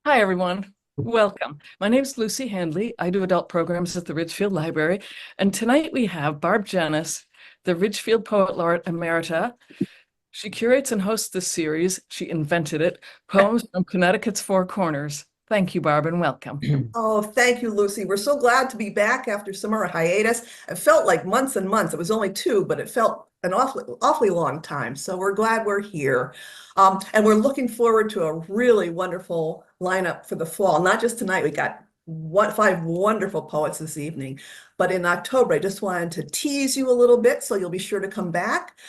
Hi, everyone. Welcome. My name is Lucy Handley. I do adult programs at the Ridgefield Library. And tonight we have Barb Janis, the Ridgefield Poet Laureate Emerita. She curates and hosts this series. She invented it, Poems from Connecticut's Four Corners. Thank you, Barb, and welcome. Oh, thank you, Lucy. We're so glad to be back after summer hiatus. It felt like months and months. It was only two, but it felt an awfully long time. So we're glad we're here. And we're looking forward to a really wonderful lineup for the fall. Not just tonight, we got five wonderful poets this evening, but in October, I just wanted to tease you a little bit, so you'll be sure to come back.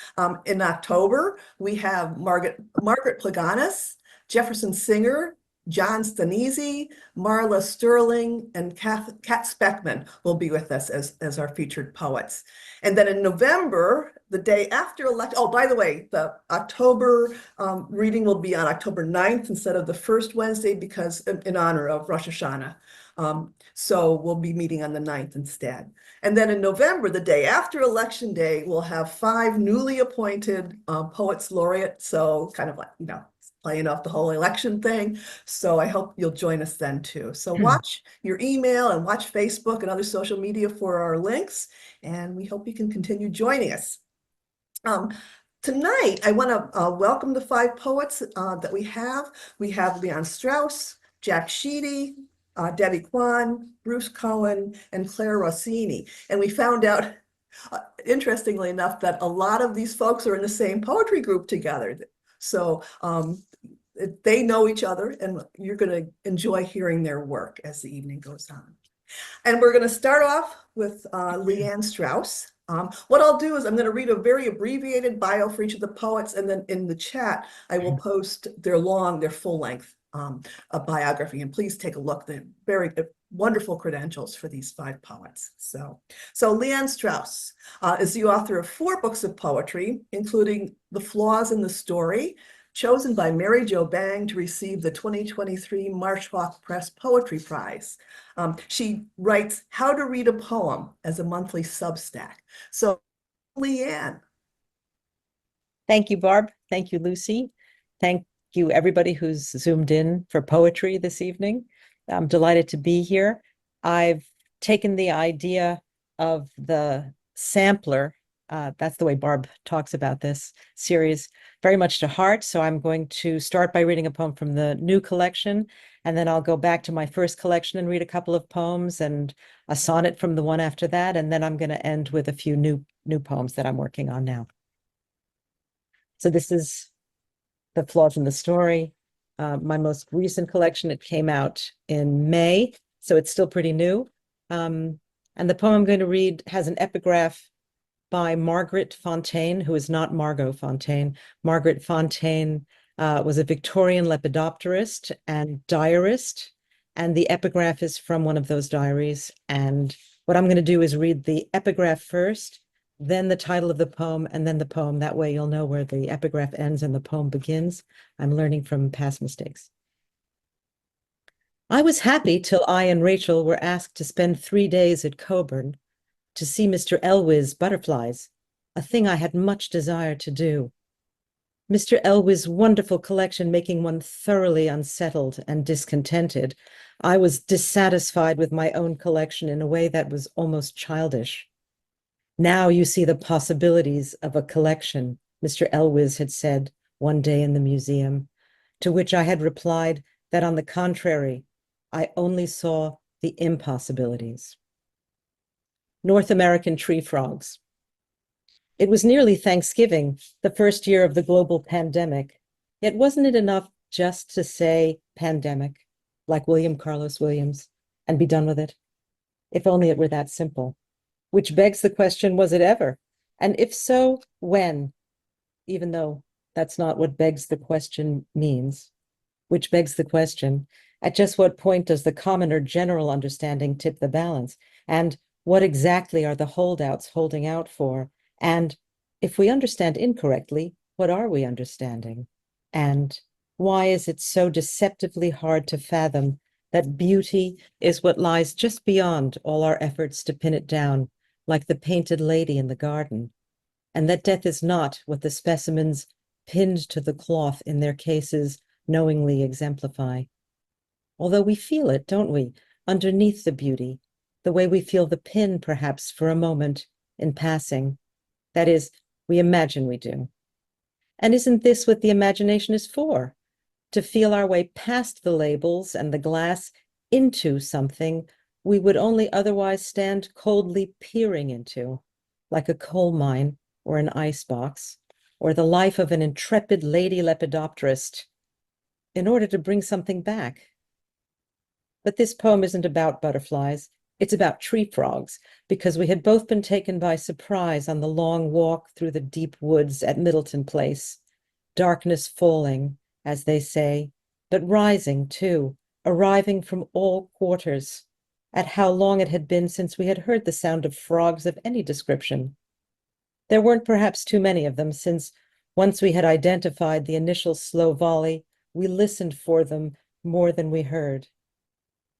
In October, we have Margaret Plaganis, Jefferson Singer, John Stanisi, Marla Sterling, and Kat Speckman will be with us as our featured poets. And then in November, the day after election, oh, by the way, the October reading will be on October 9th instead of the first Wednesday because in honor of Rosh Hashanah. So we'll be meeting on the 9th instead. And then in November, the day after Election Day, we'll have five newly appointed poets laureate. So kind of like, playing off the whole election thing. So I hope you'll join us then too. So watch your email and watch Facebook and other social media for our links. And we hope you can continue joining us. Tonight, I want to welcome the five poets that we have. We have Leon Strauss, Jack Sheedy, Debbie Kuan, Bruce Cohen, and Clare Rossini. And we found out, interestingly enough, that a lot of these folks are in the same poetry group together. So they know each other, and you're going to enjoy hearing their work as the evening goes on. And we're going to start off with Leanne Strauss. What I'll do is I'm going to read a very abbreviated bio for each of the poets, and then in the chat, I will post their full-length biography. And please take a look. They're very wonderful credentials for these five poets. So Leanne Strauss is the author of 4 books of poetry, including The Flaws in the Story, chosen by Mary Jo Bang to receive the 2023 Marshhawk Press Poetry Prize. She writes How to Read a Poem as a monthly Substack. So, Leanne. Thank you, Barb. Thank you, Lucy. Thank you, everybody who's zoomed in for poetry this evening. I'm delighted to be here. I've taken the idea of the sampler, that's the way Barb talks about this series, very much to heart. So I'm going to start by reading a poem from the new collection, and then I'll go back to my first collection and read a couple of poems and a sonnet from the one after that. And then I'm going to end with a few new poems that I'm working on now. So this is The Flaws in the Story, my most recent collection. It came out in May, so it's still pretty new. And the poem I'm going to read has an epigraph by Margaret Fontaine, who is not Margot Fontaine. Margaret Fontaine was a Victorian lepidopterist and diarist, and the epigraph is from one of those diaries. And what I'm going to do is read the epigraph first, then the title of the poem, and then the poem. That way you'll know where the epigraph ends and the poem begins. I'm learning from past mistakes. I was happy till I and Rachel were asked to spend 3 days at Coburn to see Mr. Elwes' butterflies, a thing I had much desire to do. Mr. Elwes' wonderful collection making one thoroughly unsettled and discontented, I was dissatisfied with my own collection in a way that was almost childish. Now you see the possibilities of a collection, Mr. Elwes had said one day in the museum, to which I had replied that on the contrary, I only saw the impossibilities. North American tree frogs. It was nearly Thanksgiving, the first year of the global pandemic. Yet wasn't it enough just to say pandemic, like William Carlos Williams, and be done with it? If only it were that simple. Which begs the question, was it ever? And if so, when? Even though that's not what begs the question means. Which begs the question, at just what point does the common or general understanding tip the balance? And what exactly are the holdouts holding out for? And if we understand incorrectly, what are we understanding? And why is it so deceptively hard to fathom that beauty is what lies just beyond all our efforts to pin it down, like the painted lady in the garden, and that death is not what the specimens pinned to the cloth in their cases knowingly exemplify? although we feel it, don't we, underneath the beauty, the way we feel the pin, perhaps, for a moment in passing. That is, we imagine we do. And isn't this what the imagination is for? To feel our way past the labels and the glass into something we would only otherwise stand coldly peering into, like a coal mine or an icebox, or the life of an intrepid lady lepidopterist, in order to bring something back. But this poem isn't about butterflies. It's about tree frogs, because we had both been taken by surprise on the long walk through the deep woods at Middleton Place. Darkness falling, as they say, but rising too, arriving from all quarters, at how long it had been since we had heard the sound of frogs of any description. There weren't perhaps too many of them, since once we had identified the initial slow volley, we listened for them more than we heard.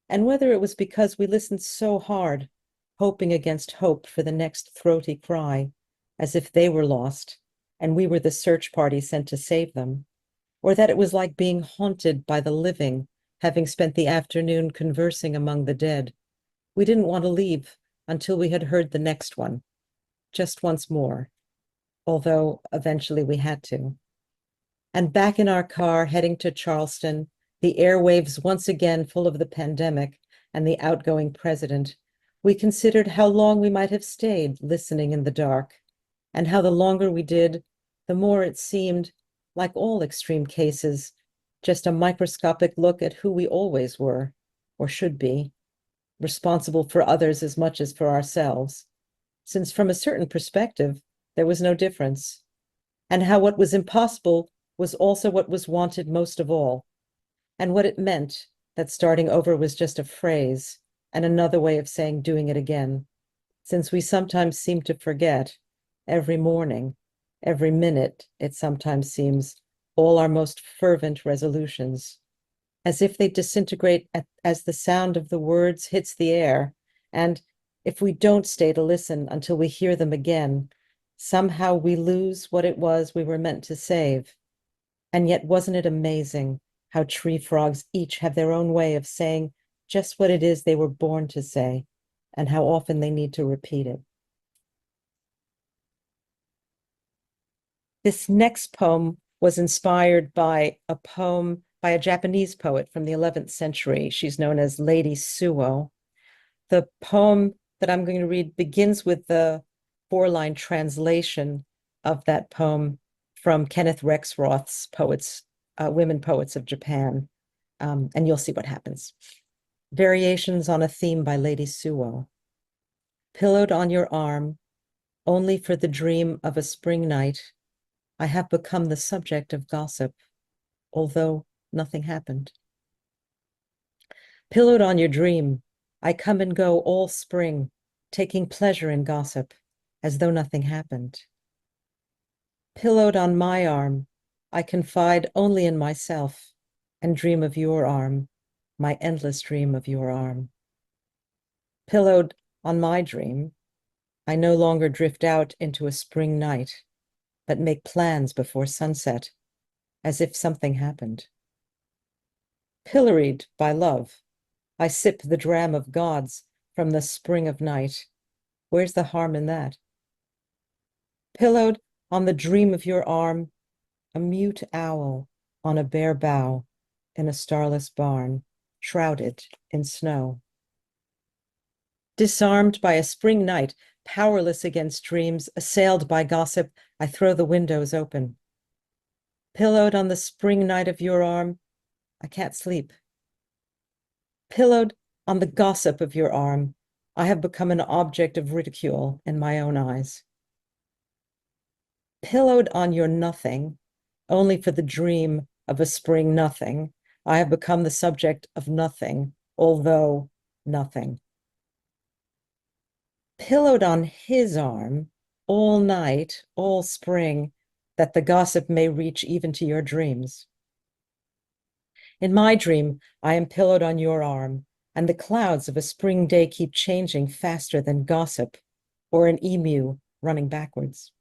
And whether it was because we listened so hard, hoping against hope for the next throaty cry, as if they were lost, and we were the search party sent to save them, or that it was like being haunted by the living, having spent the afternoon conversing among the dead, we didn't want to leave until we had heard the next one, just once more, although eventually we had to. And back in our car heading to Charleston, the airwaves once again full of the pandemic and the outgoing president, we considered how long we might have stayed listening in the dark, and how the longer we did, the more it seemed, like all extreme cases, just a microscopic look at who we always were, or should be, responsible for others as much as for ourselves, since from a certain perspective, there was no difference, and how what was impossible was also what was wanted most of all, and what it meant that starting over was just a phrase and another way of saying doing it again, since we sometimes seem to forget, every morning, every minute, it sometimes seems, all our most fervent resolutions, as if they disintegrate as the sound of the words hits the air, and if we don't stay to listen until we hear them again, somehow we lose what it was we were meant to save. And yet, wasn't it amazing how tree frogs each have their own way of saying just what it is they were born to say, and how often they need to repeat it? This next poem was inspired by a poem by a Japanese poet from the 11th century. She's known as Lady Suo. The poem that I'm going to read begins with the four-line translation of that poem from Kenneth Rexroth's Women Poets of Japan, and you'll see what happens. Variations on a Theme by Lady Suo. Pillowed on your arm, only for the dream of a spring night, I have become the subject of gossip, although nothing happened. Pillowed on your dream, I come and go all spring, taking pleasure in gossip, as though nothing happened. Pillowed on my arm, I confide only in myself and dream of your arm, my endless dream of your arm. Pillowed on my dream, I no longer drift out into a spring night, but make plans before sunset, as if something happened. Pilloried by love, I sip the dram of gods from the spring of night. Where's the harm in that? Pillowed on the dream of your arm, a mute owl on a bare bough in a starless barn, shrouded in snow. Disarmed by a spring night, powerless against dreams, assailed by gossip, I throw the windows open. Pillowed on the spring night of your arm, I can't sleep. Pillowed on the gossip of your arm, I have become an object of ridicule in my own eyes. Pillowed on your nothing, only for the dream of a spring nothing, I have become the subject of nothing, although nothing. Pillowed on his arm, all night, all spring, that the gossip may reach even to your dreams. In my dream, I am pillowed on your arm, and the clouds of a spring day keep changing faster than gossip, or an emu running backwards.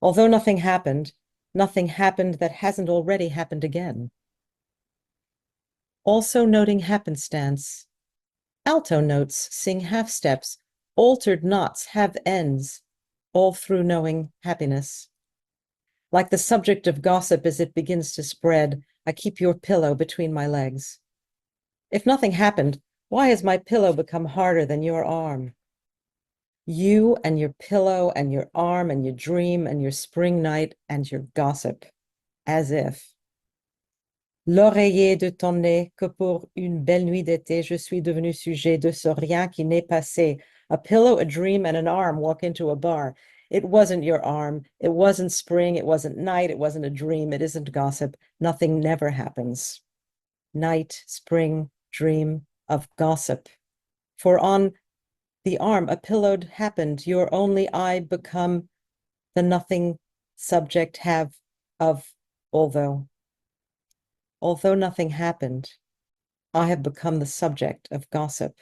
Although nothing happened that hasn't already happened again. also noting happenstance. Alto notes sing half steps, altered knots have ends, all through knowing happiness. Like the subject of gossip as it begins to spread, I keep your pillow between my legs. If nothing happened, why has my pillow become harder than your arm? You and your pillow and your arm and your dream and your spring night and your gossip, as if. L'oreiller de ton nez, que pour une belle nuit d'été, je suis devenu sujet de ce rien qui n'est passé. A pillow, a dream, and an arm walk into a bar. It wasn't your arm. It wasn't spring. It wasn't night. It wasn't a dream. It isn't gossip. Nothing never happens. Night, spring, dream of gossip. For on the arm, a pillowed happened. Your only eye become the nothing subject have of although. Although nothing happened, I have become the subject of gossip,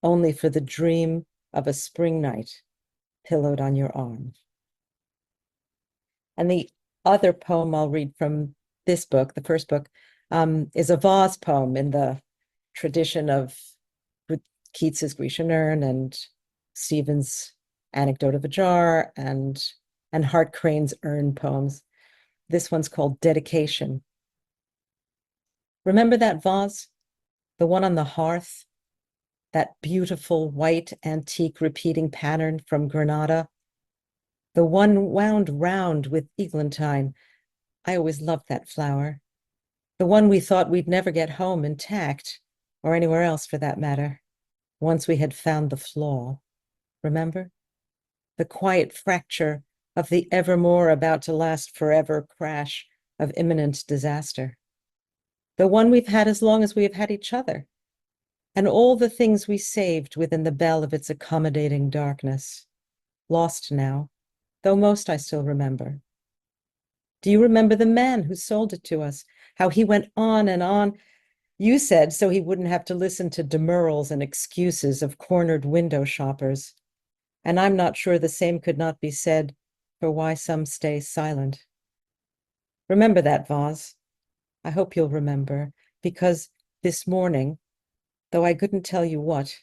only for the dream of a spring night pillowed on your arm. And the other poem I'll read from this book, the first book, is a vase poem in the tradition of Keats's Grecian Urn and Stephen's Anecdote of a Jar and Hart Crane's Urn poems. This one's called Dedication. Remember that vase? The one on the hearth? That beautiful white antique repeating pattern from Granada? The one wound round with eglantine. I always loved that flower. The one we thought we'd never get home intact, or anywhere else for that matter, once we had found the flaw. Remember? The quiet fracture of the evermore about to last forever crash of imminent disaster. The one we've had as long as we have had each other, and all the things we saved within the bell of its accommodating darkness. Lost now, though most I still remember. Do you remember the man who sold it to us? How he went on and on, you said, so he wouldn't have to listen to demurrals and excuses of cornered window shoppers. And I'm not sure the same could not be said for why some stay silent. Remember that vase. I hope you'll remember, because this morning, though I couldn't tell you what,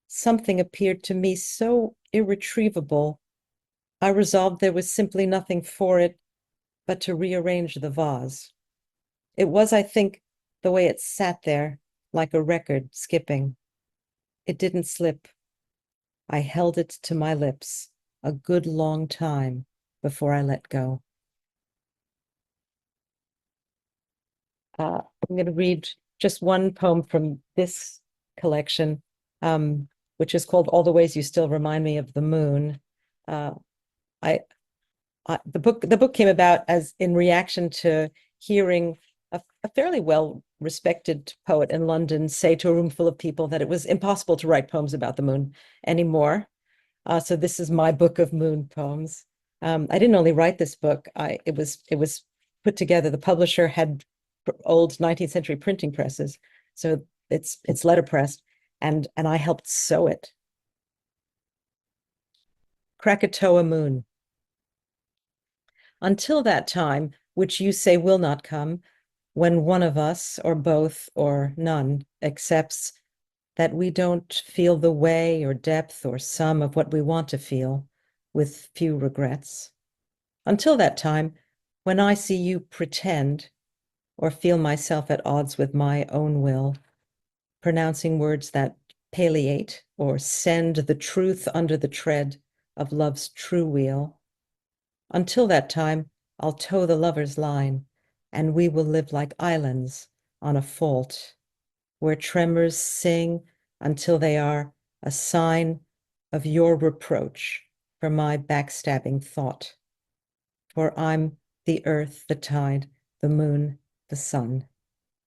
something appeared to me so irretrievable, I resolved there was simply nothing for it but to rearrange the vase. It was, I think, the way it sat there, like a record skipping. It didn't slip. I held it to my lips a good long time before I let go. I'm going to read just one poem from this collection, which is called All the Ways You Still Remind Me of the Moon. The book came about as in reaction to hearing a fairly well-respected poet in London say to a room full of people that it was impossible to write poems about the moon anymore. So this is my book of moon poems. I didn't only write this book. It was put together. The publisher had old 19th century printing presses, so it's letterpressed, and I helped sew it. Krakatoa Moon. Until that time, which you say will not come, when one of us, or both, or none, accepts that we don't feel the way or depth or sum of what we want to feel, with few regrets. Until that time, when I see you pretend, or feel myself at odds with my own will, pronouncing words that palliate or send the truth under the tread of love's true wheel. Until that time, I'll toe the lover's line, and we will live like islands on a fault, where tremors sing until they are a sign of your reproach for my backstabbing thought. For I'm the earth, the tide, the moon, the sun,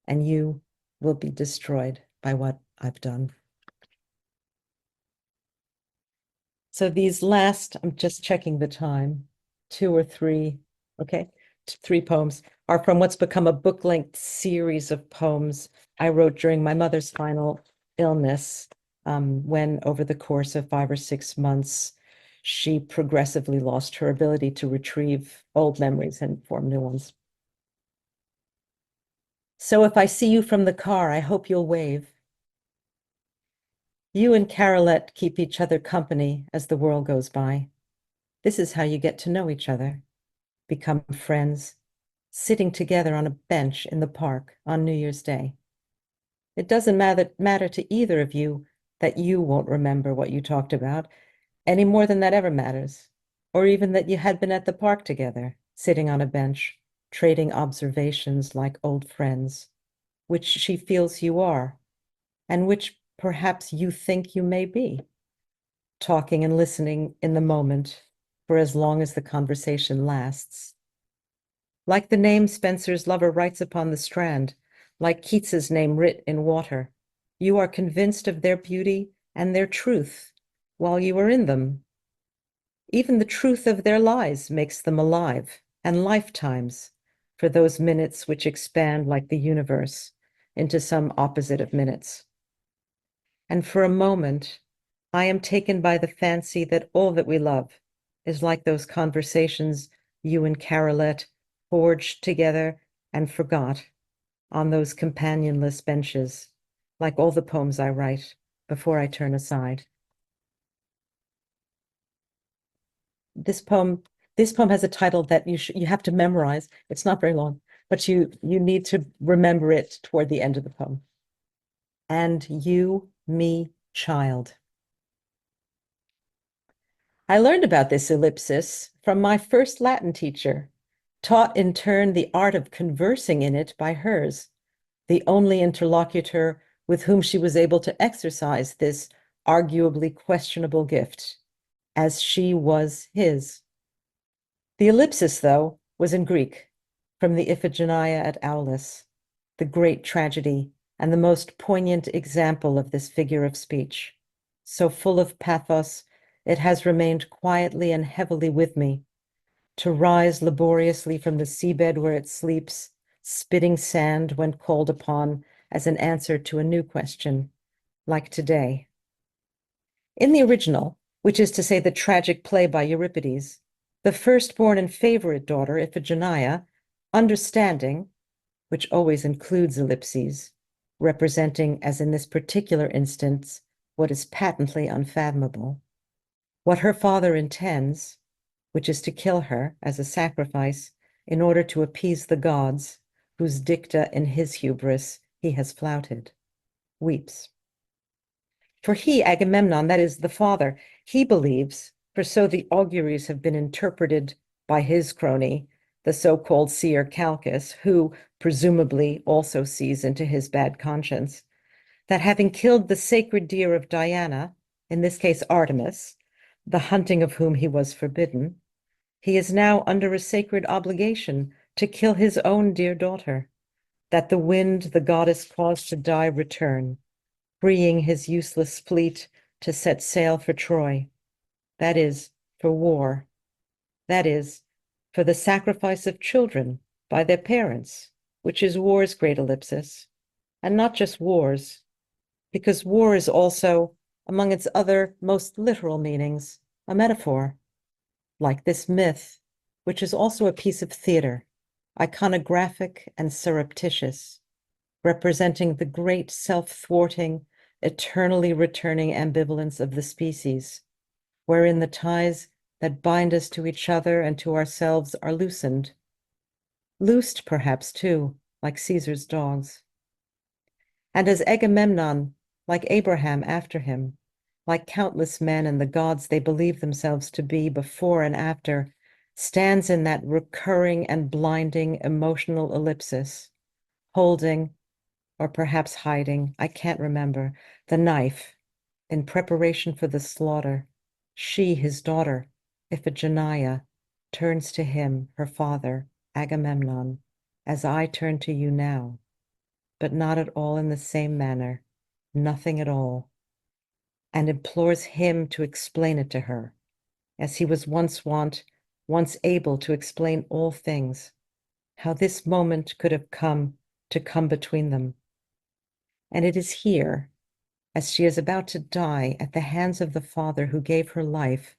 and you will be destroyed by what I've done. So these last, I'm just checking the time, 2 or 3, okay, 3 poems are from what's become a book-length series of poems I wrote during my mother's final illness, when over the course of 5 or 6 months, she progressively lost her ability to retrieve old memories and form new ones. So if I see you from the car, I hope you'll wave. You and Carolette keep each other company as the world goes by. This is how you get to know each other, become friends, sitting together on a bench in the park on New Year's Day. It doesn't matter to either of you that you won't remember what you talked about any more than that ever matters, or even that you had been at the park together, sitting on a bench, trading observations like old friends, which she feels you are, and which perhaps you think you may be, talking and listening in the moment for as long as the conversation lasts. Like the name Spencer's lover writes upon the strand, like Keats's name writ in water, you are convinced of their beauty and their truth while you are in them. Even the truth of their lies makes them alive and lifetimes for those minutes which expand like the universe into some opposite of minutes. And for a moment, I am taken by the fancy that all that we love is like those conversations you and Carolette forged together and forgot on those companionless benches, like all the poems I write before I turn aside. This poem has a title that you have to memorize. It's not very long, but you need to remember it toward the end of the poem. And you, me, child. I learned about this ellipsis from my first Latin teacher, taught in turn the art of conversing in it by hers, the only interlocutor with whom she was able to exercise this arguably questionable gift, as she was his. The ellipsis, though, was in Greek, from the Iphigenia at Aulis, the great tragedy and the most poignant example of this figure of speech. So full of pathos, it has remained quietly and heavily with me, to rise laboriously from the seabed where it sleeps, spitting sand when called upon as an answer to a new question, like today. In the original, which is to say the tragic play by Euripides, the firstborn and favorite daughter, Iphigenia, understanding, which always includes ellipses, representing, as in this particular instance, what is patently unfathomable, what her father intends, which is to kill her as a sacrifice in order to appease the gods, whose dicta in his hubris he has flouted, weeps. For he, Agamemnon, that is the father, he believes, for so the auguries have been interpreted by his crony, the so-called seer Calchas, who presumably also sees into his bad conscience, that having killed the sacred deer of Diana, in this case Artemis, the hunting of whom he was forbidden, he is now under a sacred obligation to kill his own dear daughter, that the wind the goddess caused to die return, freeing his useless fleet to set sail for Troy, that is, for war, that is, for the sacrifice of children by their parents, which is war's great ellipsis, and not just war's, because war is also, among its other most literal meanings, a metaphor, like this myth, which is also a piece of theater, iconographic and surreptitious, representing the great self-thwarting, eternally returning ambivalence of the species, wherein the ties that bind us to each other and to ourselves are loosened. Loosed, perhaps, too, like Caesar's dogs. And as Agamemnon, like Abraham after him, like countless men and the gods they believe themselves to be before and after, stands in that recurring and blinding emotional ellipsis, holding, or perhaps hiding, I can't remember, the knife in preparation for the slaughter. She, his daughter, Iphigenia, turns to him, her father, Agamemnon, as I turn to you now, but not at all in the same manner, nothing at all, and implores him to explain it to her, as he was once wont, once able to explain all things, how this moment could have come to come between them. And it is here, as she is about to die at the hands of the father who gave her life,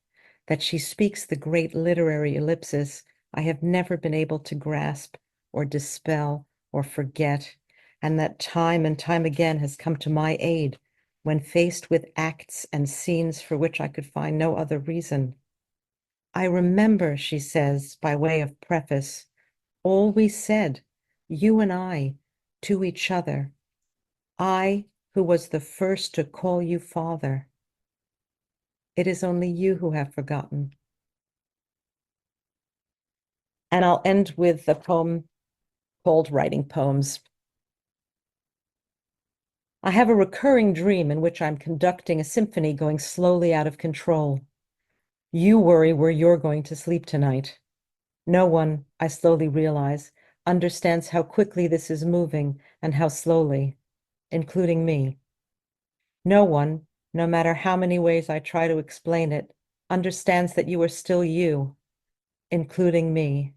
that she speaks the great literary ellipsis I have never been able to grasp or dispel or forget, and that time and time again has come to my aid when faced with acts and scenes for which I could find no other reason. I remember, she says, by way of preface, all we said, you and I, to each other. I, who was the first to call you father. It is only you who have forgotten. And I'll end with a poem called Writing Poems. I have a recurring dream in which I'm conducting a symphony going slowly out of control. You worry where you're going to sleep tonight. No one, I slowly realize, understands how quickly this is moving and how slowly, including me. No one, no matter how many ways I try to explain it, understands that you are still you, including me.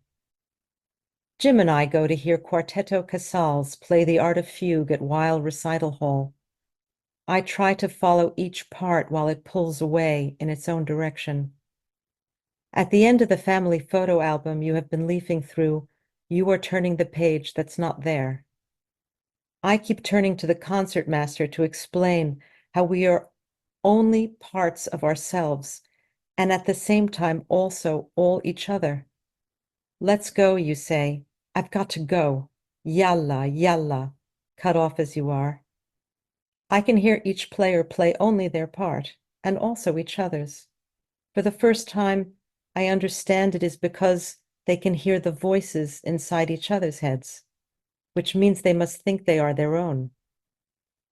Jim and I go to hear Quartetto Casals play the Art of Fugue at Weill Recital Hall. I try to follow each part while it pulls away in its own direction. At the end of the family photo album you have been leafing through, you are turning the page that's not there. I keep turning to the concertmaster to explain how we are only parts of ourselves, and at the same time also all each other. Let's go, you say. I've got to go. Yalla, yalla, cut off as you are. I can hear each player play only their part, and also each other's. For the first time, I understand it is because they can hear the voices inside each other's heads, which means they must think they are their own.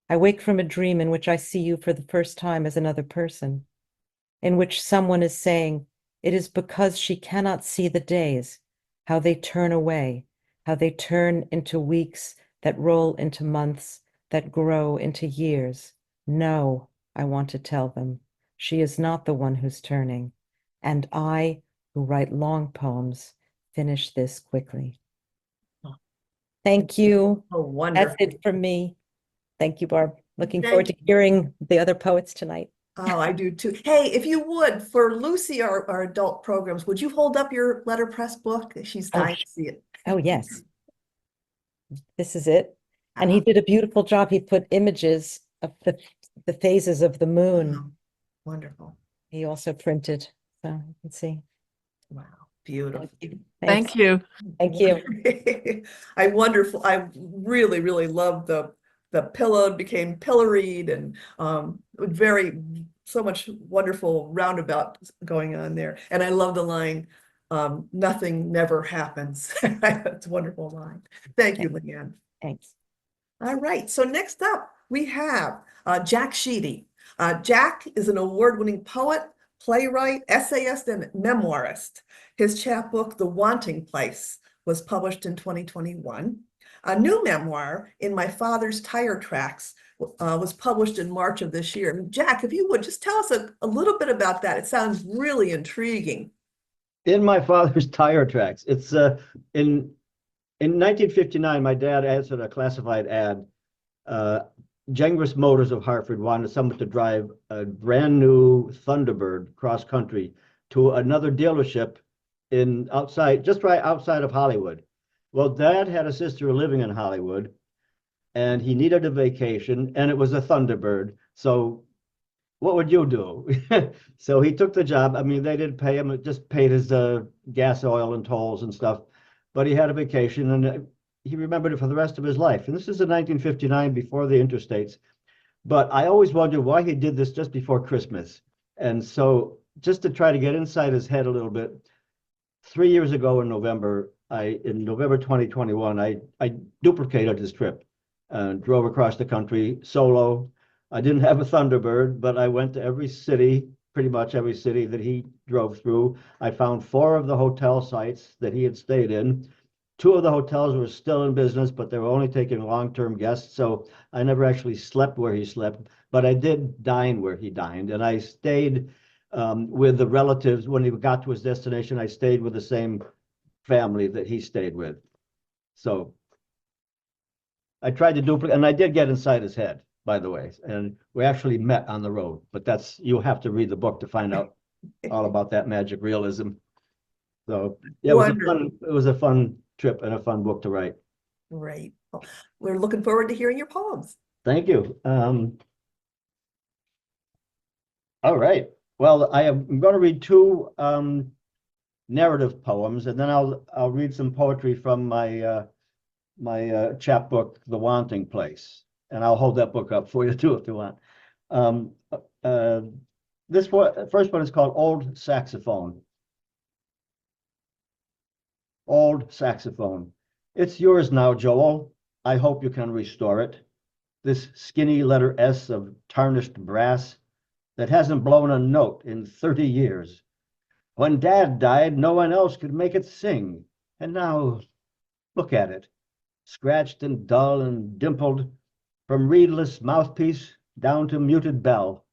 I wake from a dream in which I see you for the first time as another person, in which someone is saying, it is because she cannot see the days, how they turn away, how they turn into weeks that roll into months, that grow into years. No, I want to tell them, she is not the one who's turning, and I, who write long poems, finish this quickly. Thank you. Oh, That's wonderful. it from me. Thank you, Barb. Looking Thank forward to hearing the other poets tonight. Oh, I do too. Hey, if you would, for Lucy, our adult programs, would you hold up your letterpress book? She's dying to see it. Oh, yes. This is it. And he did a beautiful job. He put images of the phases of the moon. Oh, wonderful. He also printed, so you can see. Wow, beautiful. Thank you. Thank you. I really, really love the pillowed became pilloried and so much wonderful roundabout going on there. And I love the line, nothing never happens. That's a wonderful line. Thank you, Leanne. Thanks. All right, so next up we have Jack Sheedy. Jack is an award-winning poet, playwright, essayist, and memoirist. His chapbook, The Wanting Place, was published in 2021. A new memoir, In My Father's Tire Tracks, was published in March of this year. Jack, if you would just tell us a little bit about that. It sounds really intriguing. In My Father's Tire Tracks. It's in 1959, my dad answered a classified ad. Gengris Motors of Hartford wanted someone to drive a brand new Thunderbird cross country to another dealership just right outside of Hollywood. Well, Dad had a sister living in Hollywood, and he needed a vacation, and it was a Thunderbird. So what would you do? So he took the job. I mean, they didn't pay him, it just paid his gas, oil, and tolls and stuff. But he had a vacation, and he remembered it for the rest of his life. And this is in 1959, before the interstates. But I always wondered why he did this just before Christmas. And so just to try to get inside his head a little bit, 3 years ago in November 2021, I duplicated his trip and drove across the country solo. I didn't have a Thunderbird, but I went to every city, pretty much every city that he drove through. I found 4 of the hotel sites that he had stayed in. 2 of the hotels were still in business, but they were only taking long-term guests. So I never actually slept where he slept, but I did dine where he dined. And I stayed with the relatives. When he got to his destination, I stayed with the same family that he stayed with. So I tried to duplicate, and I did get inside his head, by the way. And we actually met on the road, but you'll have to read the book to find out all about that magic realism. So yeah, it was a fun trip and a fun book to write. Right. We're looking forward to hearing your poems. Thank you. All right. Well, I'm going to read two narrative poems, and then I'll read some poetry from my chapbook, The Wanting Place, and I'll hold that book up for you too if you want. This one, first one is called Old Saxophone. Old saxophone. It's yours now, Joel. I hope you can restore it. This skinny letter S of tarnished brass that hasn't blown a note in 30 years. When Dad died, no one else could make it sing. And now, look at it, scratched and dull and dimpled, from reedless mouthpiece down to muted bell.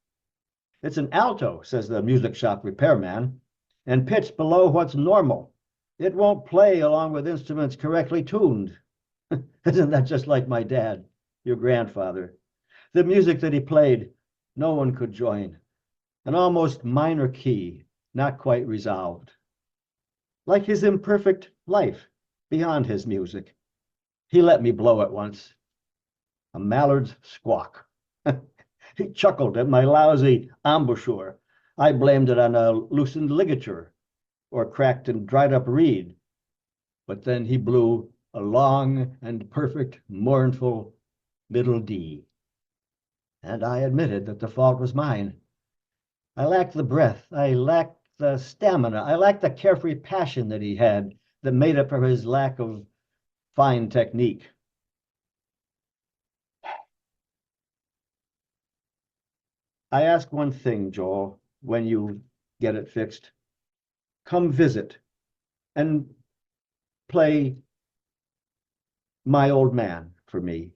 It's an alto, says the music shop repairman, and pitched below what's normal. It won't play along with instruments correctly tuned. Isn't that just like my dad, your grandfather? The music that he played, no one could join. An almost minor key, not quite resolved. Like his imperfect life beyond his music. He let me blow it once. A mallard's squawk. He chuckled at my lousy embouchure. I blamed it on a loosened ligature or cracked and dried up reed. But then he blew a long and perfect, mournful middle D. And I admitted that the fault was mine. I lacked the breath, I lacked the stamina, I lacked the carefree passion that he had that made up for his lack of fine technique. I ask one thing, Joel, when you get it fixed. Come visit and play My Old Man for me.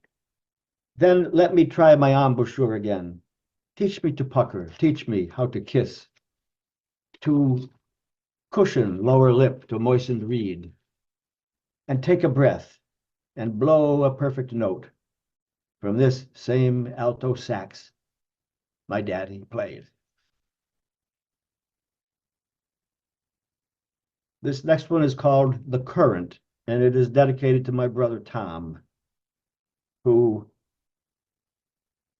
Then let me try my embouchure again. Teach me to pucker, teach me how to kiss, to cushion lower lip to moistened reed, and take a breath and blow a perfect note from this same alto sax my daddy played. This next one is called The Current, and it is dedicated to my brother Tom, who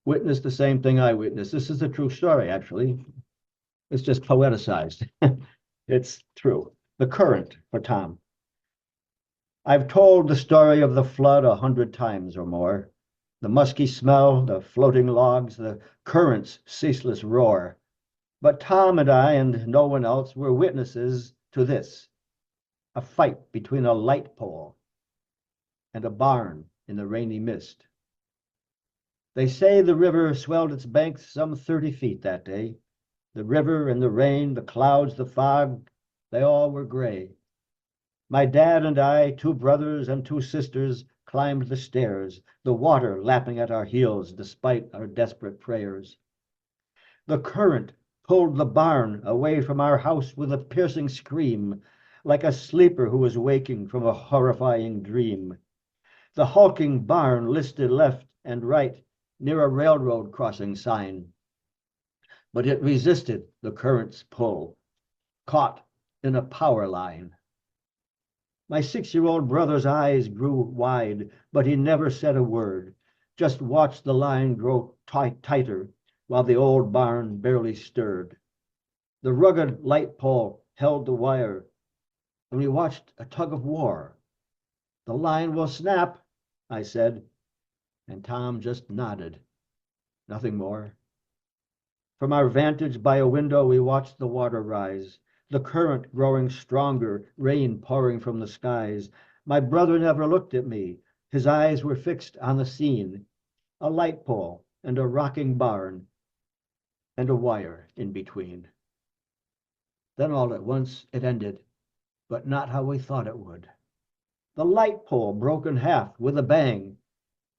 witnessed the same thing I witnessed. This is a true story, actually. It's just poeticized. It's true. The Current for Tom. I've told the story of the flood 100 times or more. The musky smell, the floating logs, the current's ceaseless roar. But Tom and I and no one else were witnesses to this. A fight between a light pole and a barn in the rainy mist. They say the river swelled its banks some 30 feet that day. The river and the rain, the clouds, the fog, they all were gray. My dad and I, 2 brothers and 2 sisters, climbed the stairs, the water lapping at our heels despite our desperate prayers. The current pulled the barn away from our house with a piercing scream, like a sleeper who was waking from a horrifying dream. The hulking barn listed left and right near a railroad crossing sign. But it resisted the current's pull, caught in a power line. My 6-year-old brother's eyes grew wide, but he never said a word, just watched the line grow tighter while the old barn barely stirred. The rugged light pole held the wire, and we watched a tug of war. The line will snap, I said, and Tom just nodded. Nothing more. From our vantage by a window, we watched the water rise, the current growing stronger, rain pouring from the skies. My brother never looked at me. His eyes were fixed on the scene, a light pole and a rocking barn and a wire in between. Then all at once it ended, but not how we thought it would. The light pole broke in half with a bang,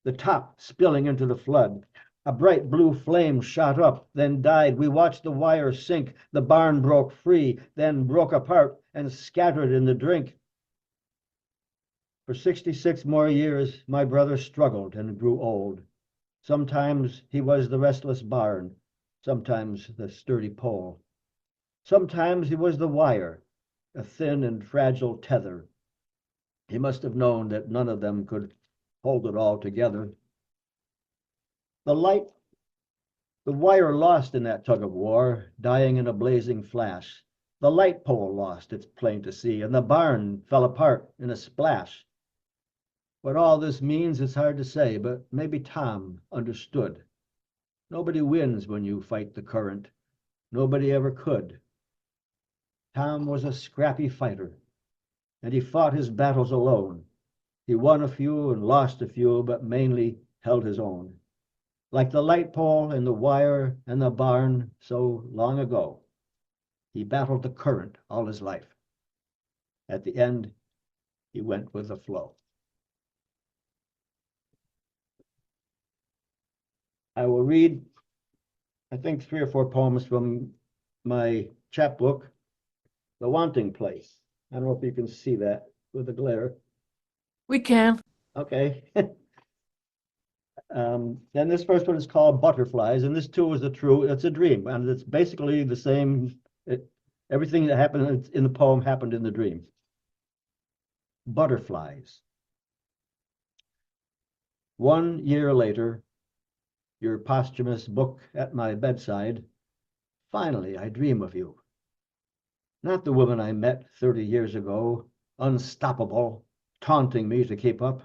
the top spilling into the flood. A bright blue flame shot up, then died. We watched the wire sink. The barn broke free, then broke apart and scattered in the drink. For 66 more years, my brother struggled and grew old. Sometimes he was the restless barn, sometimes the sturdy pole. Sometimes he was the wire, a thin and fragile tether. He must have known that none of them could hold it all together. The wire lost in that tug of war, dying in a blazing flash. The light pole lost, it's plain to see, and the barn fell apart in a splash. What all this means is hard to say, but maybe Tom understood. Nobody wins when you fight the current. Nobody ever could. Tom was a scrappy fighter, and he fought his battles alone. He won a few and lost a few, but mainly held his own. Like the light pole and the wire and the barn so long ago, he battled the current all his life. At the end, he went with the flow. I will read, I think, 3 or 4 poems from my chapbook, The Wanting Place. I don't know if you can see that with the glare. We can. Okay. Then this first one is called Butterflies, and this too is it's a dream, and it's basically the same. Everything that happened in the poem happened in the dream. Butterflies. 1 year later, your posthumous book at my bedside, finally I dream of you. Not the woman I met 30 years ago, unstoppable, taunting me to keep up.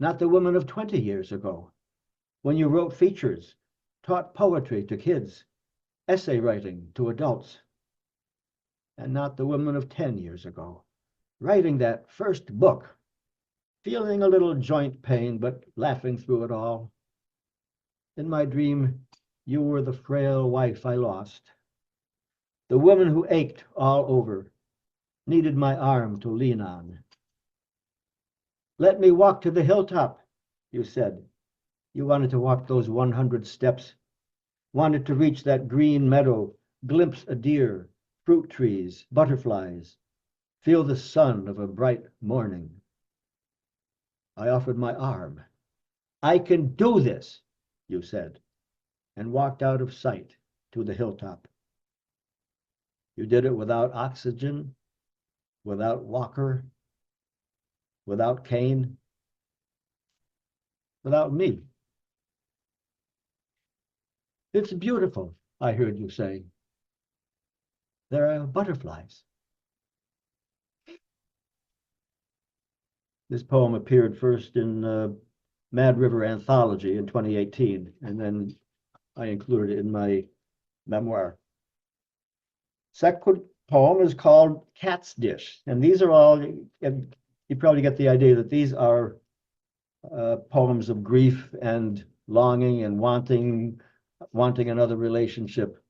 Not the woman of 20 years ago, when you wrote features, taught poetry to kids, essay writing to adults. And not the woman of 10 years ago, writing that first book, feeling a little joint pain, but laughing through it all. In my dream, you were the frail wife I lost, the woman who ached all over, needed my arm to lean on. Let me walk to the hilltop, you said. You wanted to walk those 100 steps, wanted to reach that green meadow, glimpse a deer, fruit trees, butterflies, feel the sun of a bright morning. I offered my arm. I can do this, you said, and walked out of sight to the hilltop. You did it without oxygen, without walker, without cane, without me. It's beautiful, I heard you say. There are butterflies. This poem appeared first in Mad River Anthology in 2018, and then I included it in my memoir. Second poem is called Cat's Dish, and these are all, you probably get the idea that these are poems of grief and longing and wanting another relationship.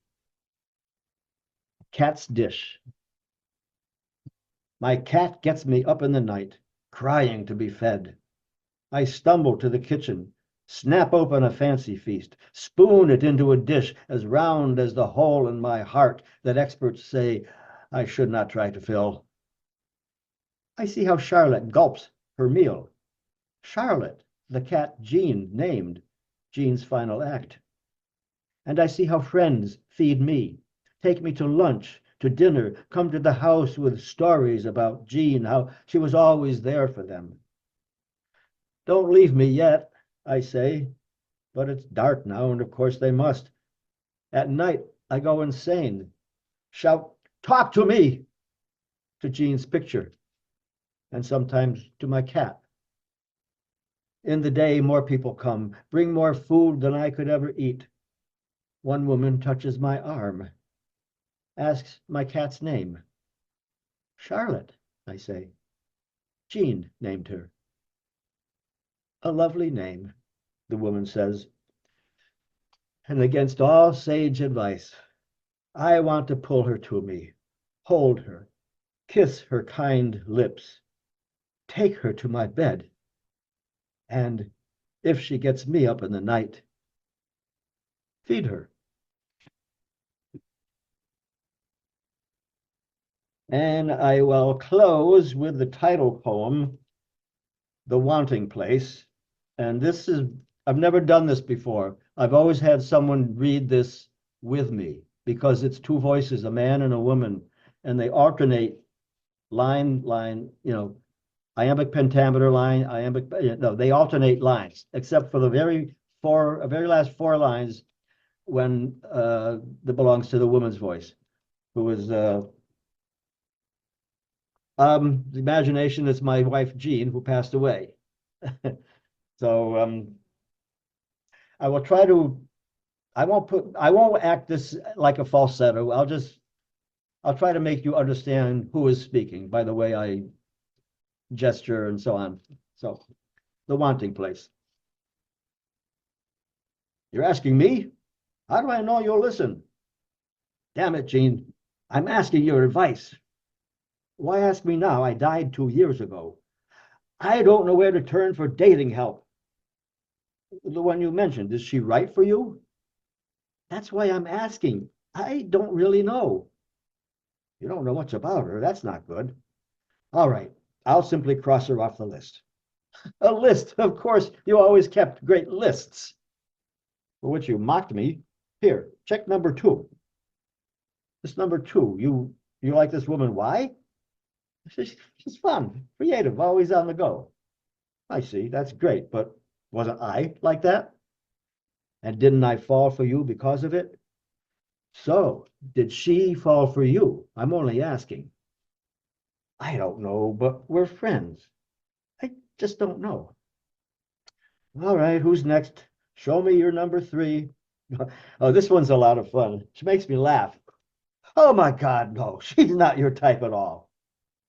Cat's Dish. My cat gets me up in the night, crying to be fed. I stumble to the kitchen, snap open a fancy feast, spoon it into a dish as round as the hole in my heart that experts say I should not try to fill. I see how Charlotte gulps her meal. Charlotte, the cat Jean named, Jean's final act. And I see how friends feed me, take me to lunch, to dinner, come to the house with stories about Jean, how she was always there for them. Don't leave me yet, I say, but it's dark now, and of course they must. At night, I go insane, shout, "Talk to me!" to Jean's picture, and sometimes to my cat. In the day, more people come, bring more food than I could ever eat. One woman touches my arm, asks my cat's name. Charlotte, I say. Jean named her. A lovely name, the woman says. And against all sage advice, I want to pull her to me, hold her, kiss her kind lips, take her to my bed. And if she gets me up in the night, feed her. And I will close with the title poem, The Wanting Place. And this is, I've never done this before. I've always had someone read this with me because it's two voices, a man and a woman, and they alternate line, iambic pentameter line, iambic, no, they alternate lines, except for the very last four lines when that belongs to the woman's voice, who is the imagination is my wife Jean, who passed away. So I will try to, I won't act this like a falsetto. I'll try to make you understand who is speaking by the way I gesture and so on. So the wanting place. You're asking me? How do I know you'll listen? Damn it, Jean. I'm asking your advice. Why ask me now? I died 2 years ago. I don't know where to turn for dating help. The one you mentioned, is she right for you? That's why I'm asking. I don't really know. You don't know much about her. That's not good. All right. I'll simply cross her off the list. A list. Of course, you always kept great lists. For which you mocked me. Here, check number 2. This number 2, you like this woman. Why? She's fun, creative, always on the go. I see, that's great, but wasn't I like that? And didn't I fall for you because of it? So, did she fall for you? I'm only asking. I don't know, but we're friends. I just don't know. All right, who's next? Show me your number 3. Oh, this one's a lot of fun. She makes me laugh. Oh my God, no, she's not your type at all.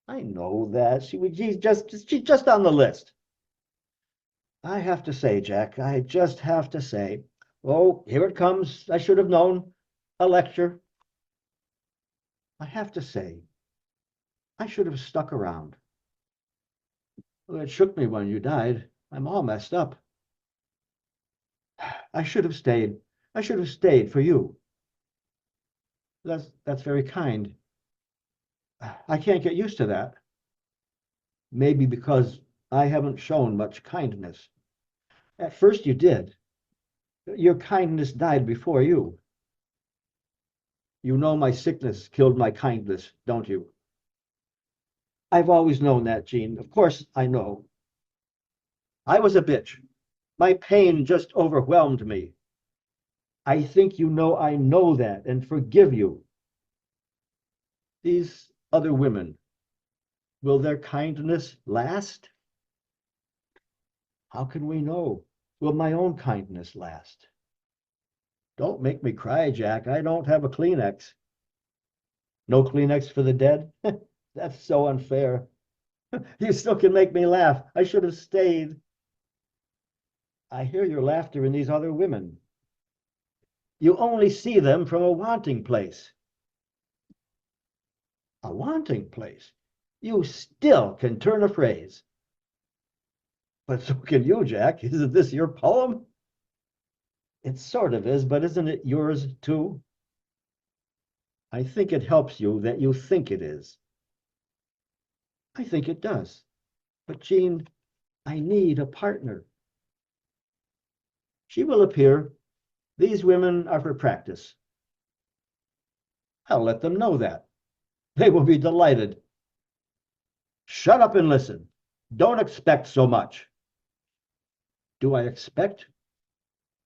I know that. She's just on the list. I have to say, Jack, I just have to say, oh, here it comes. I should have known. A lecture. I have to say, I should have stuck around. Well, it shook me when you died. I'm all messed up. I should have stayed. I should have stayed for you. That's very kind. I can't get used to that. Maybe because I haven't shown much kindness. At first you did. Your kindness died before you. You know my sickness killed my kindness, don't you? I've always known that, Jean. Of course I know. I was a bitch. My pain just overwhelmed me. I think you know I know that and forgive you. These other women, will their kindness last? How can we know? Will my own kindness last? Don't make me cry, Jack. I don't have a Kleenex. No Kleenex for the dead? That's so unfair. You still can make me laugh. I should have stayed. I hear your laughter in these other women. You only see them from a wanting place. A wanting place? You still can turn a phrase. But so can you, Jack. Isn't this your poem? It sort of is, but isn't it yours too? I think it helps you that you think it is. I think it does. But Jean, I need a partner. She will appear. These women are for practice. I'll let them know that. They will be delighted. Shut up and listen. Don't expect so much. Do I expect,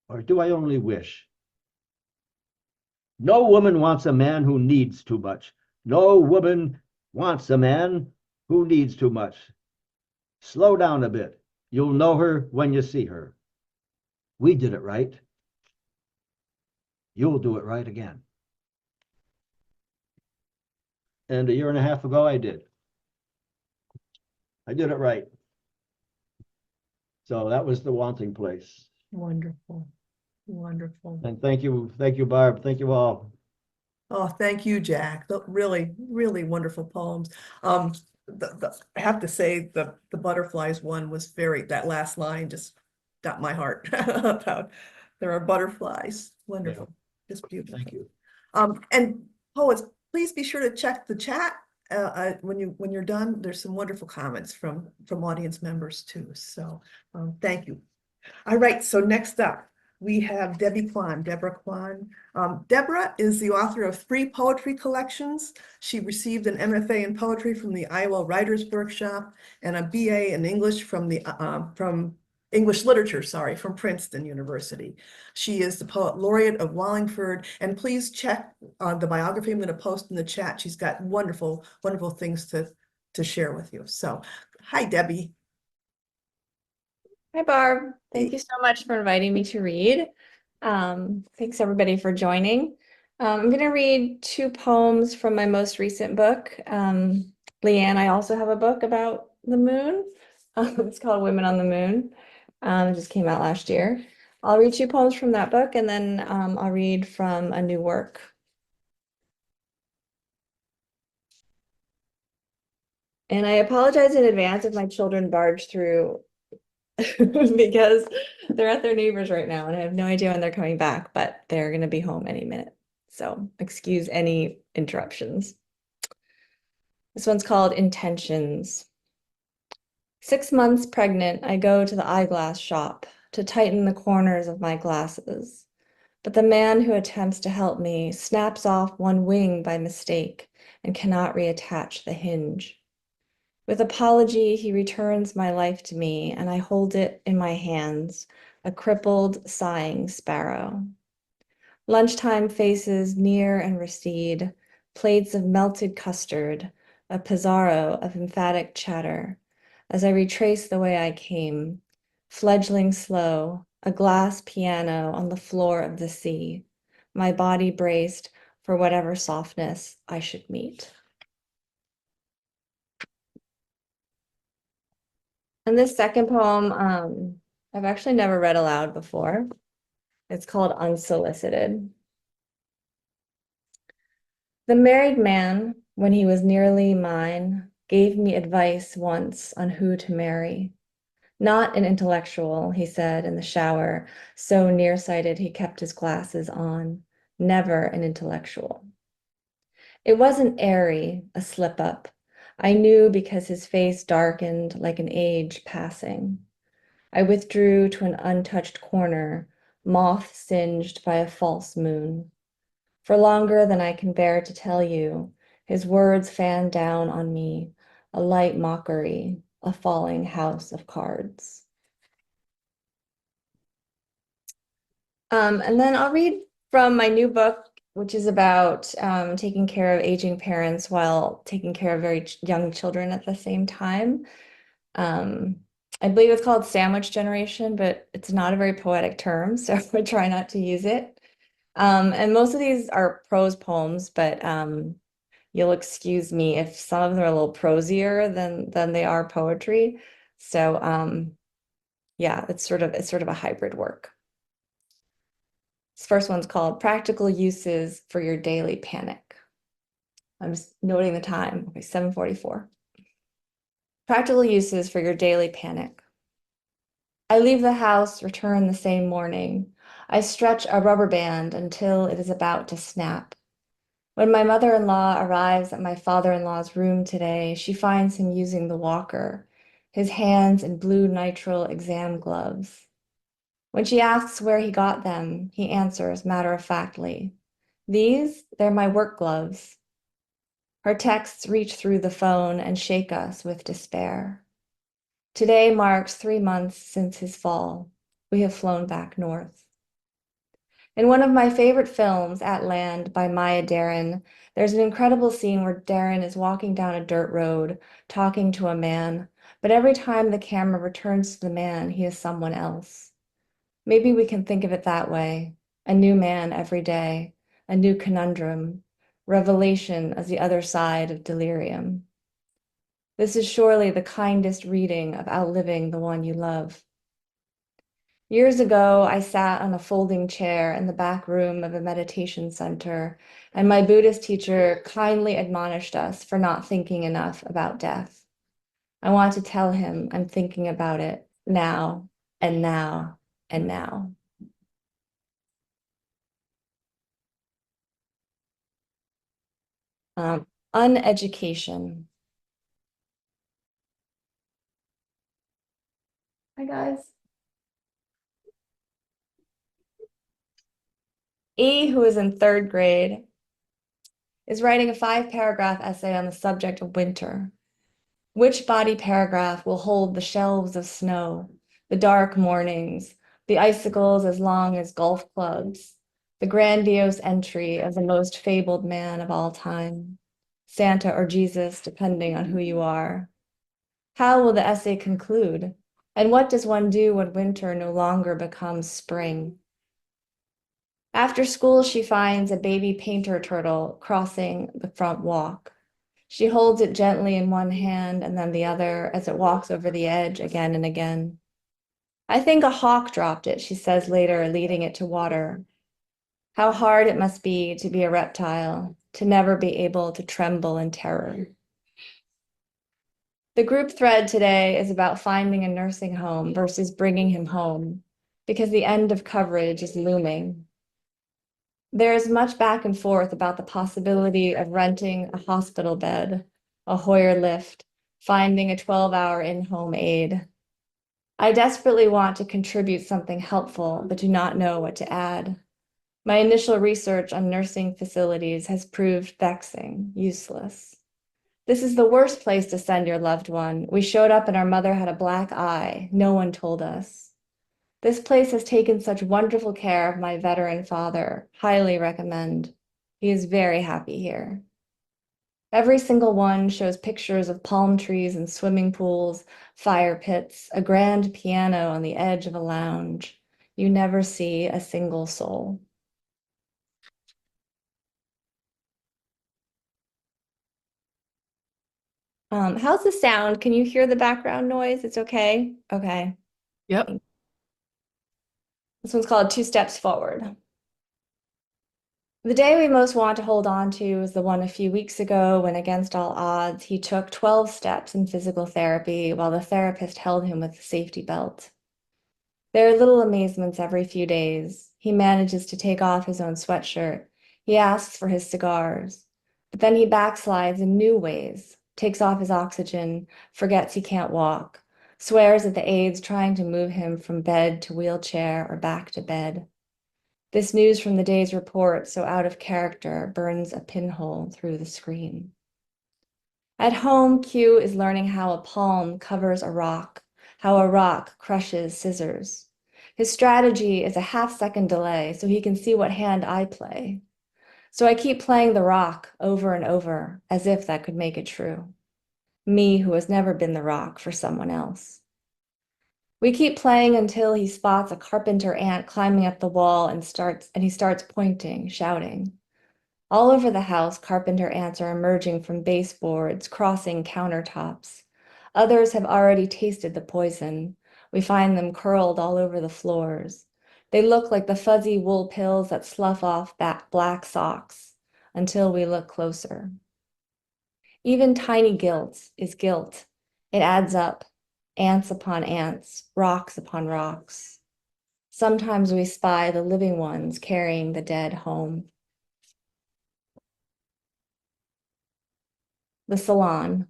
or do I only wish? No woman wants a man who needs too much. No woman wants a man who needs too much. Slow down a bit. You'll know her when you see her. We did it right. You'll do it right again. And 1.5 years ago, I did. I did it right. So that was the wanting place. Wonderful. Wonderful. And thank you, Barb. Thank you all. Oh, thank you, Jack. Really, really wonderful poems. I have to say the butterflies one was that last line just got my heart about there are butterflies. Wonderful. Just beautiful. Thank you. And poets, please be sure to check the chat when you're done. There's some wonderful comments from audience members too. So thank you. All right, so next up, we have Debora Kuan. Deborah is the author of 3 poetry collections. She received an MFA in poetry from the Iowa Writers Workshop and a BA in English from English literature, sorry, from Princeton University. She is the poet laureate of Wallingford, and please check the biography I'm going to post in the chat. She's got wonderful, wonderful things to share with you. So, hi, Debbie. Hi, Barb. Thank you so much for inviting me to read. Thanks everybody for joining. I'm going to read 2 poems from my most recent book. Leanne, I also have a book about the moon. It's called Women on the Moon. It just came out last year. I'll read 2 poems from that book, and then I'll read from a new work. And I apologize in advance if my children barge through because they're at their neighbors right now and I have no idea when they're coming back, but they're going to be home any minute. So excuse any interruptions. This one's called Intentions. 6 months pregnant, I go to the eyeglass shop to tighten the corners of my glasses. But the man who attempts to help me snaps off one wing by mistake and cannot reattach the hinge. With apology, he returns my life to me, and I hold it in my hands, a crippled, sighing sparrow. Lunchtime faces near and recede, plates of melted custard, a pizarro of emphatic chatter, as I retrace the way I came, fledgling slow, a glass piano on the floor of the sea, my body braced for whatever softness I should meet. And this second poem, I've actually never read aloud before. It's called Unsolicited. The married man, when he was nearly mine, gave me advice once on who to marry. Not an intellectual, he said in the shower, so nearsighted he kept his glasses on. Never an intellectual. It wasn't airy, a slip-up. I knew because his face darkened like an age passing. I withdrew to an untouched corner, moth-singed by a false moon. For longer than I can bear to tell you, his words fanned down on me, a light mockery, a falling house of cards. And then I'll read from my new book, which is about taking care of aging parents while taking care of very young children at the same time. I believe it's called Sandwich Generation, but it's not a very poetic term, so I try not to use it. And most of these are prose poems, but you'll excuse me if some of them are a little prosier than they are poetry. So yeah, it's sort of a hybrid work. This first one's called Practical Uses for Your Daily Panic. I'm just noting the time. Okay, 7:44. Practical uses for your daily panic. I leave the house, return the same morning. I stretch a rubber band until it is about to snap. When my mother-in-law arrives at my father-in-law's room today, she finds him using the walker, his hands in blue nitrile exam gloves. When she asks where he got them, he answers matter-of-factly, they're my work gloves. Her texts reach through the phone and shake us with despair. Today marks 3 months since his fall. We have flown back north. In one of my favorite films, At Land by Maya Deren, there's an incredible scene where Deren is walking down a dirt road, talking to a man, but every time the camera returns to the man, he is someone else. Maybe we can think of it that way, a new man every day, a new conundrum, revelation as the other side of delirium. This is surely the kindest reading of outliving the one you love. Years ago, I sat on a folding chair in the back room of a meditation center, and my Buddhist teacher kindly admonished us for not thinking enough about death. I want to tell him I'm thinking about it now and now and now. Uneducation. Hi, guys. E, who is in 3rd grade, is writing a 5-paragraph essay on the subject of winter. Which body paragraph will hold the shelves of snow, the dark mornings, the icicles as long as golf clubs, the grandiose entry of the most fabled man of all time, Santa or Jesus, depending on who you are? How will the essay conclude? And what does one do when winter no longer becomes spring? After school, she finds a baby painter turtle crossing the front walk. She holds it gently in one hand and then the other as it walks over the edge again and again. I think a hawk dropped it, she says later, leading it to water. How hard it must be to be a reptile, to never be able to tremble in terror. The group thread today is about finding a nursing home versus bringing him home, because the end of coverage is looming. There is much back and forth about the possibility of renting a hospital bed, a Hoyer lift, finding a 12-hour in-home aid. I desperately want to contribute something helpful, but do not know what to add. My initial research on nursing facilities has proved vexing, useless. This is the worst place to send your loved one. We showed up and our mother had a black eye. No one told us. This place has taken such wonderful care of my veteran father. Highly recommend. He is very happy here. Every single one shows pictures of palm trees and swimming pools, fire pits, a grand piano on the edge of a lounge. You never see a single soul. How's the sound? Can you hear the background noise? It's okay? Okay. Yep. This one's called 2 Steps Forward. The day we most want to hold on to is the one a few weeks ago when, against all odds, he took 12 steps in physical therapy while the therapist held him with a safety belt. There are little amazements every few days. He manages to take off his own sweatshirt. He asks for his cigars. But then he backslides in new ways, takes off his oxygen, forgets he can't walk, swears at the aides trying to move him from bed to wheelchair or back to bed. This news from the day's report, so out of character, burns a pinhole through the screen. At home, Q is learning how a palm covers a rock, how a rock crushes scissors. His strategy is a half-second delay so he can see what hand I play. So I keep playing the rock over and over, as if that could make it true. Me, who has never been the rock for someone else. We keep playing until he spots a carpenter ant climbing up the wall and he starts pointing, shouting. All over the house, carpenter ants are emerging from baseboards, crossing countertops. Others have already tasted the poison. We find them curled all over the floors. They look like the fuzzy wool pills that slough off black socks until we look closer. Even tiny guilt is guilt. It adds up. Ants upon ants, rocks upon rocks. Sometimes we spy the living ones carrying the dead home. The salon.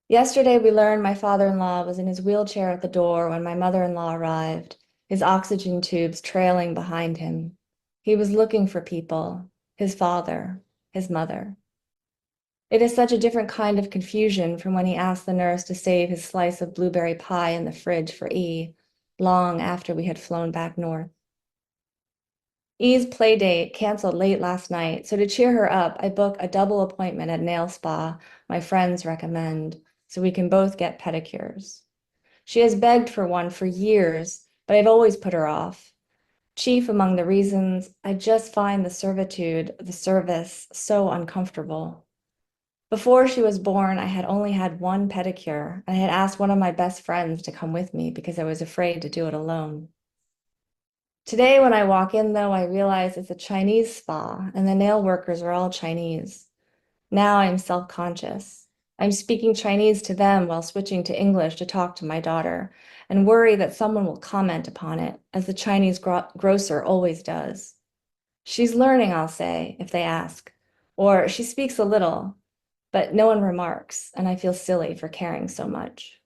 Yesterday we learned my father-in-law was in his wheelchair at the door when my mother-in-law arrived, his oxygen tubes trailing behind him. He was looking for people, his father, his mother. It is such a different kind of confusion from when he asked the nurse to save his slice of blueberry pie in the fridge for E, long after we had flown back north. E's play date canceled late last night, so to cheer her up, I book a double appointment at nail spa my friends recommend, so we can both get pedicures. She has begged for one for years, but I've always put her off. Chief among the reasons, I just find the service so uncomfortable. Before she was born, I had only had one pedicure, and I had asked one of my best friends to come with me because I was afraid to do it alone. Today, when I walk in, though, I realize it's a Chinese spa, and the nail workers are all Chinese. Now I'm self-conscious. I'm speaking Chinese to them while switching to English to talk to my daughter, and worry that someone will comment upon it, as the Chinese grocer always does. She's learning, I'll say, if they ask, or she speaks a little, but no one remarks, and I feel silly for caring so much.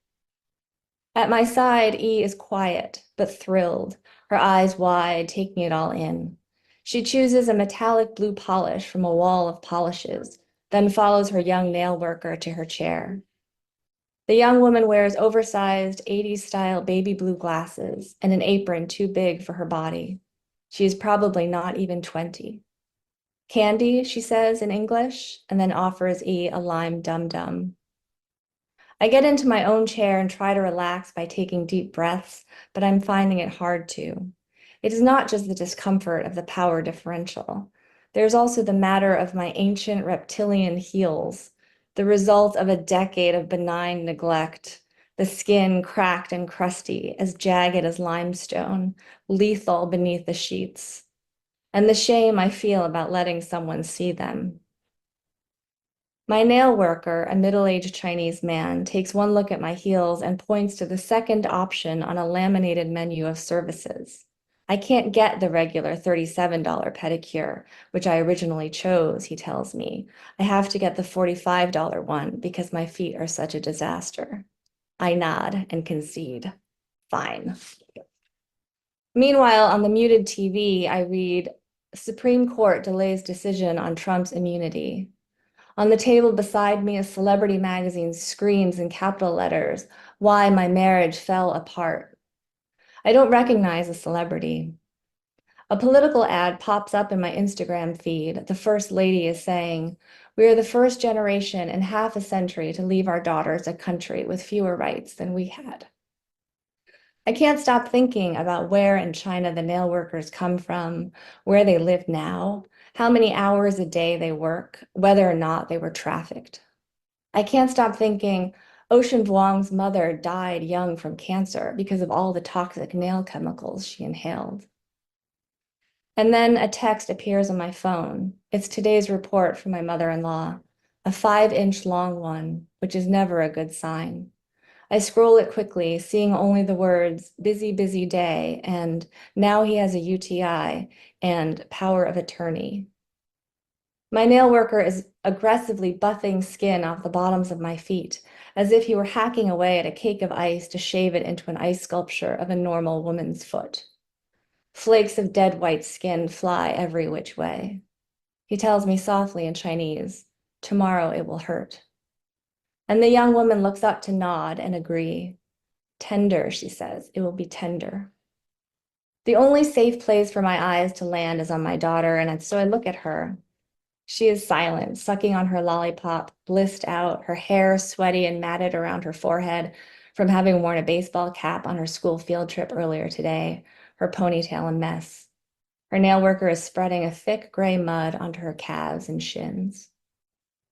At my side, E is quiet, but thrilled. her eyes wide, taking it all in. She chooses a metallic blue polish from a wall of polishes, then follows her young nail worker to her chair. The young woman wears oversized 80s-style baby blue glasses and an apron too big for her body. She is probably not even 20. Candy, she says in English, and then offers E a lime dum-dum. I get into my own chair and try to relax by taking deep breaths, but I'm finding it hard to. It is not just the discomfort of the power differential. There's also the matter of my ancient reptilian heels, the result of a decade of benign neglect, the skin cracked and crusty, as jagged as limestone, lethal beneath the sheets, and the shame I feel about letting someone see them. My nail worker, a middle-aged Chinese man, takes one look at my heels and points to the second option on a laminated menu of services. I can't get the regular $37 pedicure, which I originally chose, he tells me. I have to get the $45 one because my feet are such a disaster. I nod and concede. Fine. Meanwhile, on the muted TV, I read, Supreme Court delays decision on Trump's immunity. On the table beside me, a celebrity magazine screams in capital letters, why my marriage fell apart. I don't recognize a celebrity. A political ad pops up in my Instagram feed. The First Lady is saying, we are the first generation in half a century to leave our daughters a country with fewer rights than we had. I can't stop thinking about where in China the nail workers come from, where they live now, how many hours a day they work, whether or not they were trafficked. I can't stop thinking, Ocean Vuong's mother died young from cancer because of all the toxic nail chemicals she inhaled. And then a text appears on my phone. It's today's report from my mother-in-law, a 5-inch long one, which is never a good sign. I scroll it quickly, seeing only the words, busy, busy day, and now he has a UTI, and power of attorney. My nail worker is aggressively buffing skin off the bottoms of my feet, as if he were hacking away at a cake of ice to shave it into an ice sculpture of a normal woman's foot. Flakes of dead white skin fly every which way. He tells me softly in Chinese, tomorrow it will hurt. And the young woman looks up to nod and agree. Tender, she says, it will be tender. The only safe place for my eyes to land is on my daughter, and so I look at her. She is silent, sucking on her lollipop, blissed out, her hair sweaty and matted around her forehead from having worn a baseball cap on her school field trip earlier today, her ponytail a mess. Her nail worker is spreading a thick gray mud onto her calves and shins.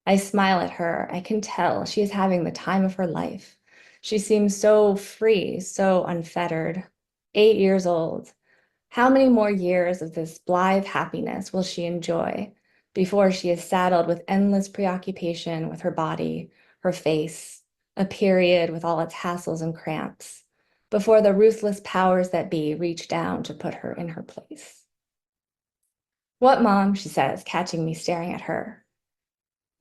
I smile at her. I can tell she is having the time of her life. She seems so free, so unfettered. 8 years old. How many more years of this blithe happiness will she enjoy before she is saddled with endless preoccupation with her body, her face, a period with all its hassles and cramps, before the ruthless powers that be reach down to put her in her place? What, Mom? She says, catching me staring at her.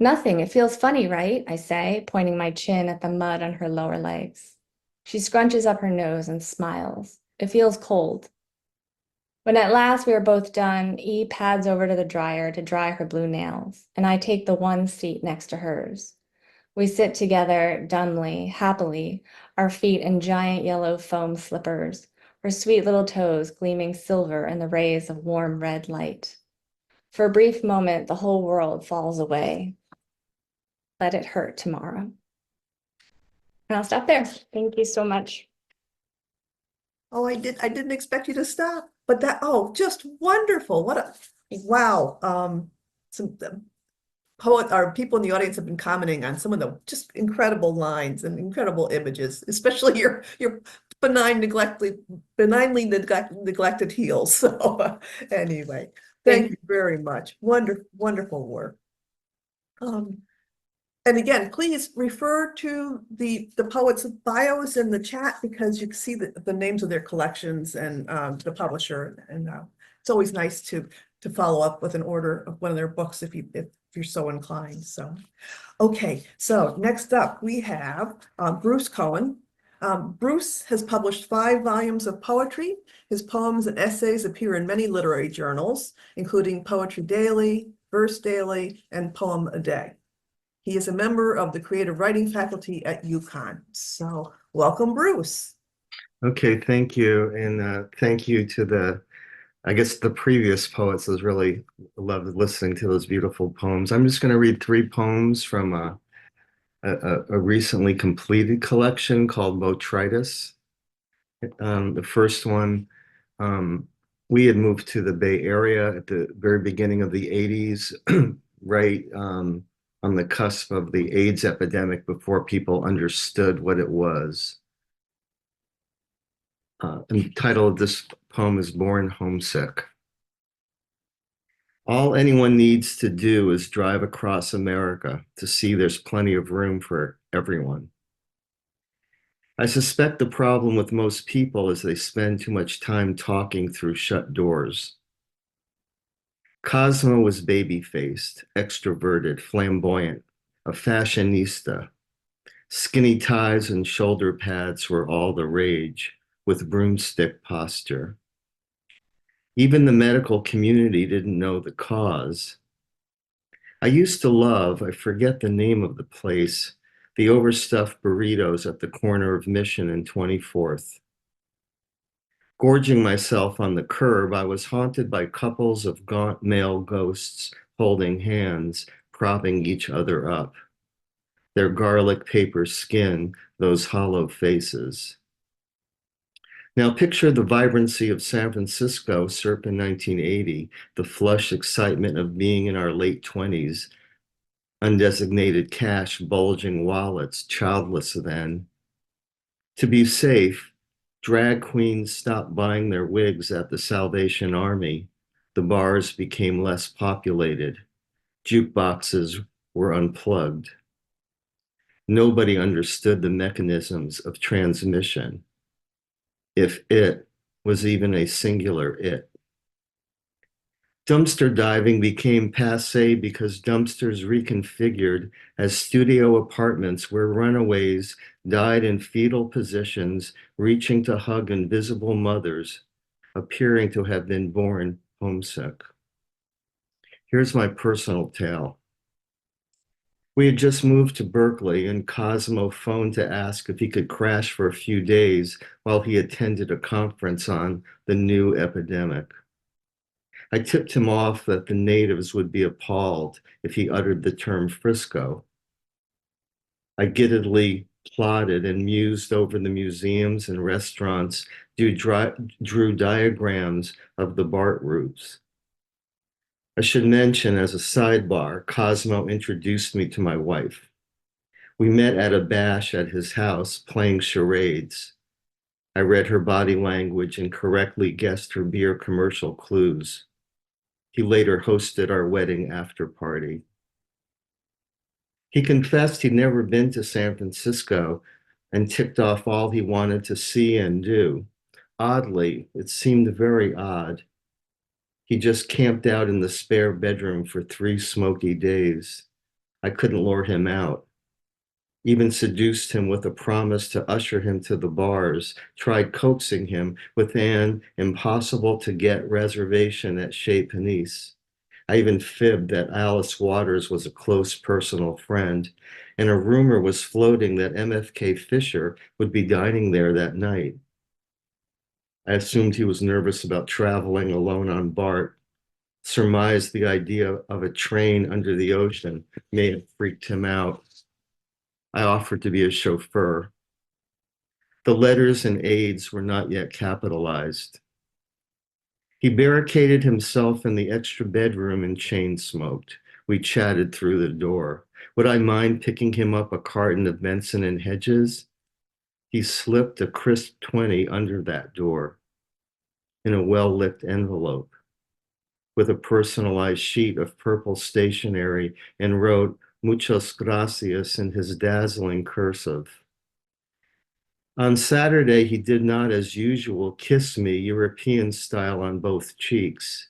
Nothing. It feels funny, right? I say, pointing my chin at the mud on her lower legs. She scrunches up her nose and smiles. It feels cold. When at last we are both done, E pads over to the dryer to dry her blue nails, and I take the one seat next to hers. We sit together dumbly, happily, our feet in giant yellow foam slippers, her sweet little toes gleaming silver in the rays of warm red light. For a brief moment, the whole world falls away. Let it hurt tomorrow. And I'll stop there. Thank you so much. Oh, I didn't expect you to stop, but just wonderful. Wow. Some people in the audience have been commenting on some of the just incredible lines and incredible images, especially your benignly neglected heels. So anyway, thank you very much. Wonderful work. And again, please refer to the poets' bios in the chat because you can see the names of their collections and the publisher. And it's always nice to follow up with an order of one of their books if you're so inclined. So, okay. So next up we have Bruce Cohen. Bruce has published 5 volumes of poetry. His poems and essays appear in many literary journals, including Poetry Daily, Verse Daily, and Poem a Day. He is a member of the creative writing faculty at UConn. So welcome, Bruce. Okay, thank you. And thank you to I guess the previous poets. I was really loved listening to those beautiful poems. I'm just going to read 3 poems from a recently completed collection called Botrytis. The first one, we had moved to the Bay Area at the very beginning of the 80s, right on the cusp of the AIDS epidemic before people understood what it was. And the title of this poem is Born Homesick. All anyone needs to do is drive across America to see there's plenty of room for everyone. I suspect the problem with most people is they spend too much time talking through shut doors. Cosmo was baby-faced, extroverted, flamboyant, a fashionista. Skinny ties and shoulder pads were all the rage, with broomstick posture. Even the medical community didn't know the cause. I used to love, I forget the name of the place, the overstuffed burritos at the corner of Mission and 24th. Gorging myself on the curb, I was haunted by couples of gaunt male ghosts holding hands, propping each other up. Their garlic paper skin, those hollow faces. Now picture the vibrancy of San Francisco circa 1980, the flush excitement of being in our late 20s, undesignated cash, bulging wallets, childless then. To be safe, drag queens stopped buying their wigs at the Salvation Army. The bars became less populated. Jukeboxes were unplugged. Nobody understood the mechanisms of transmission, if it was even a singular it. Dumpster diving became passé because dumpsters reconfigured as studio apartments where runaways died in fetal positions, reaching to hug invisible mothers, appearing to have been born homesick. Here's my personal tale. We had just moved to Berkeley, and Cosmo phoned to ask if he could crash for a few days while he attended a conference on the new epidemic. I tipped him off that the natives would be appalled if he uttered the term Frisco. I giddily plotted and mused over the museums and restaurants, drew diagrams of the BART routes. I should mention as a sidebar, Cosmo introduced me to my wife. We met at a bash at his house playing charades. I read her body language and correctly guessed her beer commercial clues. He later hosted our wedding after party. He confessed he'd never been to San Francisco and ticked off all he wanted to see and do. Oddly, it seemed very odd. He just camped out in the spare bedroom for 3 smoky days. I couldn't lure him out. Even seduced him with a promise to usher him to the bars, tried coaxing him with an impossible-to-get reservation at Chez Panisse. I even fibbed that Alice Waters was a close personal friend, and a rumor was floating that MFK Fisher would be dining there that night. I assumed he was nervous about traveling alone on BART, surmised the idea of a train under the ocean may have freaked him out. I offered to be a chauffeur. The letters and aids were not yet capitalized. He barricaded himself in the extra bedroom and chain smoked. We chatted through the door. Would I mind picking him up a carton of Benson and Hedges? He slipped a crisp 20 under that door in a well-lit envelope with a personalized sheet of purple stationery and wrote "Muchas gracias" in his dazzling cursive. On Saturday, he did not, as usual, kiss me European style on both cheeks.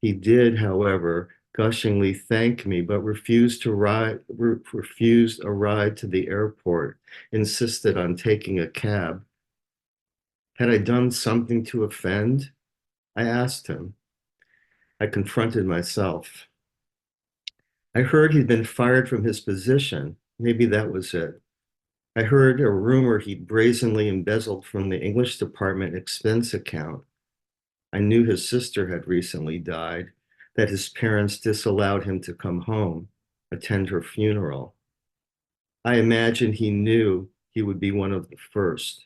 He did, however, gushingly thanked me, but refused a ride to the airport, insisted on taking a cab. Had I done something to offend? I asked him. I confronted myself. I heard he'd been fired from his position. Maybe that was it. I heard a rumor he'd brazenly embezzled from the English department expense account. I knew his sister had recently died, that his parents disallowed him to come home, attend her funeral. I imagined he knew he would be one of the first.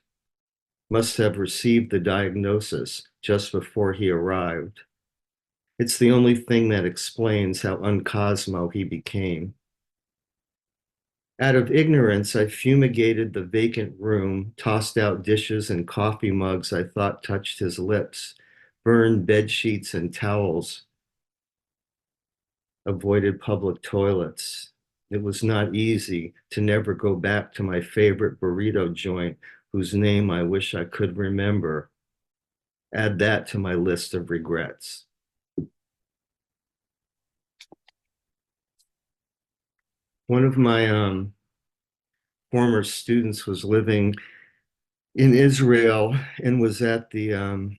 Must have received the diagnosis just before he arrived. It's the only thing that explains how un-Cosmo he became. Out of ignorance, I fumigated the vacant room, tossed out dishes and coffee mugs I thought touched his lips, burned bed sheets and towels, avoided public toilets. It was not easy to never go back to my favorite burrito joint, whose name I wish I could remember. Add that to my list of regrets. One of my former students was living in Israel and was at the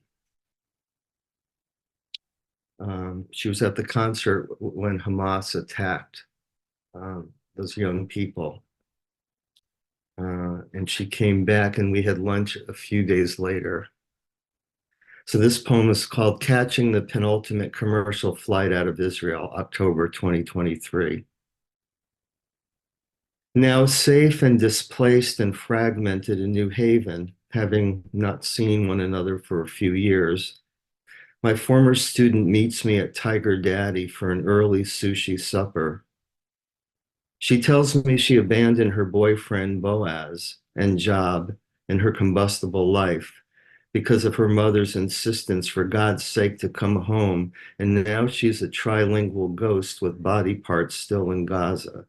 she was at the concert when Hamas attacked those young people. And she came back and we had lunch a few days later. So this poem is called Catching the Penultimate Commercial Flight Out of Israel, October 2023. Now safe and displaced and fragmented in New Haven, having not seen one another for a few years, my former student meets me at Tiger Daddy for an early sushi supper. She tells me she abandoned her boyfriend Boaz and job and her combustible life because of her mother's insistence for God's sake to come home, and now she's a trilingual ghost with body parts still in Gaza.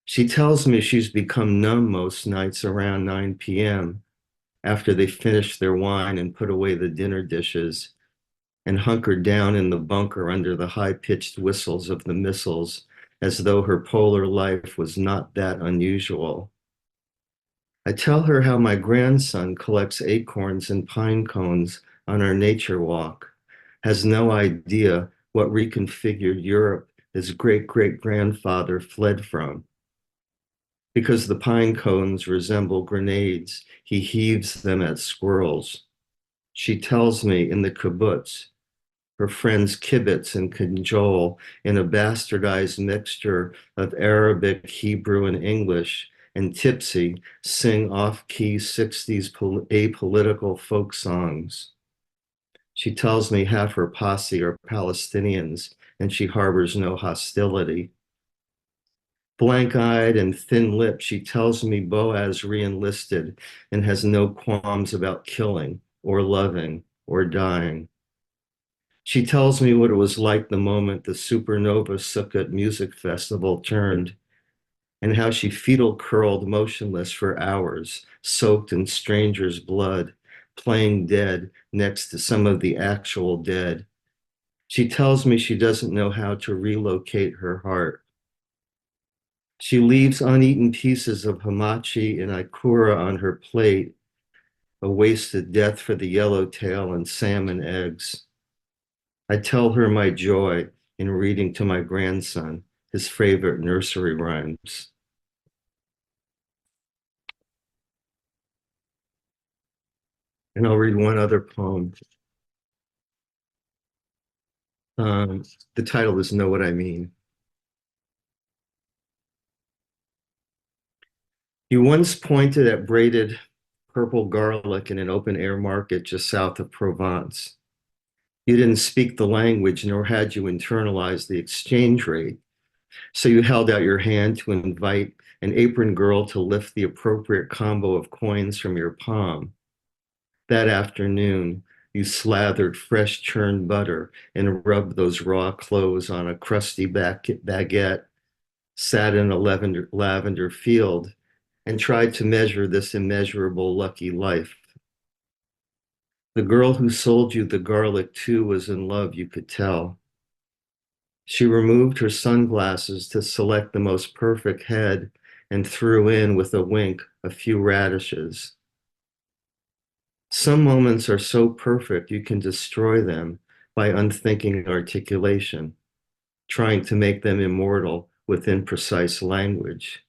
She tells me she's become numb most nights around 9 p.m. after they finish their wine and put away the dinner dishes and hunkered down in the bunker under the high-pitched whistles of the missiles, as though her polar life was not that unusual. I tell her how my grandson collects acorns and pine cones on our nature walk, has no idea what reconfigured Europe his great-great-grandfather fled from. Because the pine cones resemble grenades, he heaves them at squirrels. She tells me in the kibbutz, her friends kibitz and cajole in a bastardized mixture of Arabic, Hebrew, and English, and tipsy sing off-key 60s apolitical folk songs. She tells me half her posse are Palestinians, and she harbors no hostility. Blank-eyed and thin-lipped, she tells me Boaz re-enlisted and has no qualms about killing or loving or dying. She tells me what it was like the moment the Supernova Sukkot Music Festival turned, and how she fetal curled motionless for hours, soaked in strangers' blood, playing dead next to some of the actual dead. She tells me she doesn't know how to relocate her heart. She leaves uneaten pieces of hamachi and ikura on her plate, a wasted death for the yellowtail and salmon eggs. I tell her my joy in reading to my grandson his favorite nursery rhymes. And I'll read one other poem. The title is Know What I Mean. You once pointed at braided purple garlic in an open air market just south of Provence. You didn't speak the language, nor had you internalized the exchange rate. So you held out your hand to invite an apron girl to lift the appropriate combo of coins from your palm. That afternoon, you slathered fresh churned butter and rubbed those raw clothes on a crusty baguette, sat in a lavender field, and tried to measure this immeasurable lucky life. The girl who sold you the garlic too was in love, you could tell. She removed her sunglasses to select the most perfect head and threw in, with a wink, a few radishes. Some moments are so perfect you can destroy them by unthinking articulation, trying to make them immortal with imprecise language.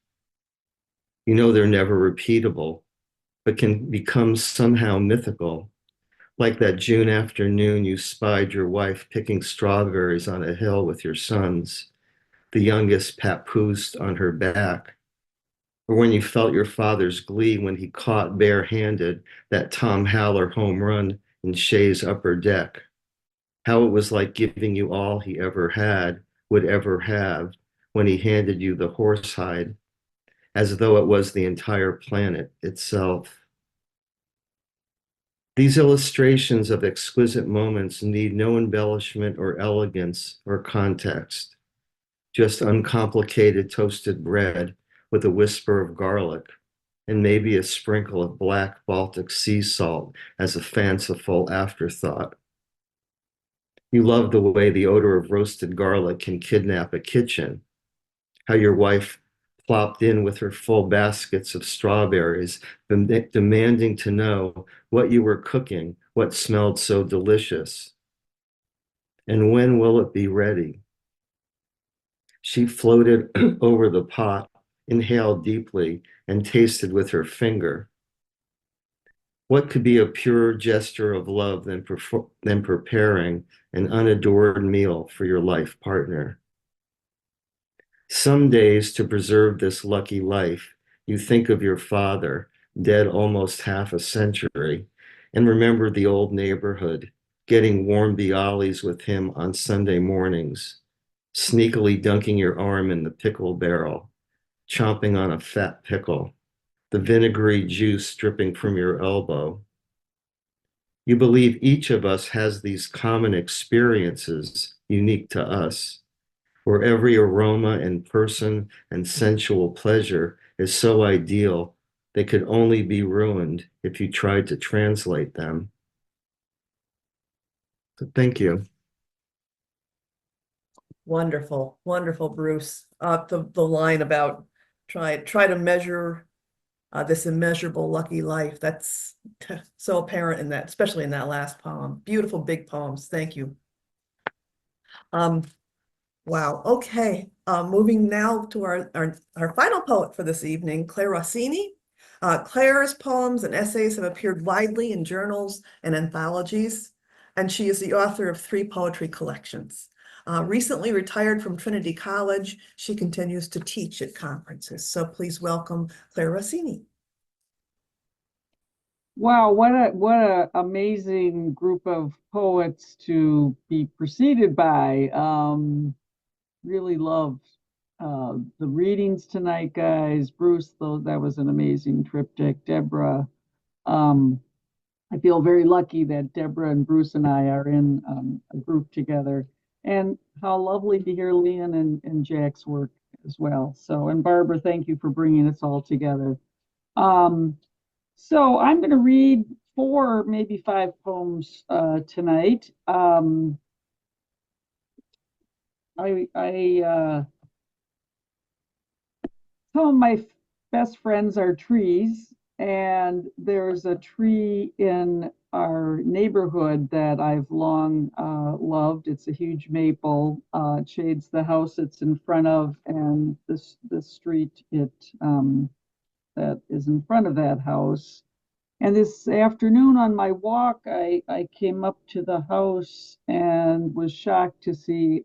You know they're never repeatable, but can become somehow mythical, like that June afternoon you spied your wife picking strawberries on a hill with your sons, the youngest papoosed on her back, or when you felt your father's glee when he caught barehanded that Tom Haller home run in Shea's upper deck, how it was like giving you all he ever had, would ever have, when he handed you the horsehide, as though it was the entire planet itself. These illustrations of exquisite moments need no embellishment or elegance or context, just uncomplicated toasted bread with a whisper of garlic and maybe a sprinkle of black Baltic sea salt as a fanciful afterthought. You love the way the odor of roasted garlic can kidnap a kitchen, how your wife plopped in with her full baskets of strawberries, demanding to know what you were cooking, what smelled so delicious, and when will it be ready? She floated over the pot, inhaled deeply, and tasted with her finger. What could be a purer gesture of love than preparing an unadored meal for your life partner? Some days, to preserve this lucky life, you think of your father, dead almost half a century, and remember the old neighborhood, getting warm bialys with him on Sunday mornings, sneakily dunking your arm in the pickle barrel, chomping on a fat pickle, the vinegary juice dripping from your elbow. You believe each of us has these common experiences unique to us, where every aroma and person and sensual pleasure is so ideal they could only be ruined if you tried to translate them. So thank you. Wonderful, wonderful, Bruce. The line about try to measure this immeasurable lucky life. That's so apparent in that, especially in that last poem. Beautiful big poems. Thank you. Wow. Okay. Moving now to our final poet for this evening, Clare Rossini. Clare's poems and essays have appeared widely in journals and anthologies, and she is the author of 3 poetry collections. Recently retired from Trinity College, she continues to teach at conferences. So please welcome Clare Rossini. Wow, what a amazing group of poets to be preceded by. Really loved the readings tonight, guys. Bruce, though, that was an amazing triptych. Deborah, I feel very lucky that Deborah and Bruce and I are in a group together. And how lovely to hear Leon and Jack's work as well. So, and Barbara, thank you for bringing us all together. So I'm going to read 4, maybe 5 poems tonight. Some of my best friends are trees, and there's a tree in our neighborhood that I've long loved. It's a huge maple. It shades the house it's in front of, and the street that is in front of that house. And this afternoon on my walk, I came up to the house and was shocked to see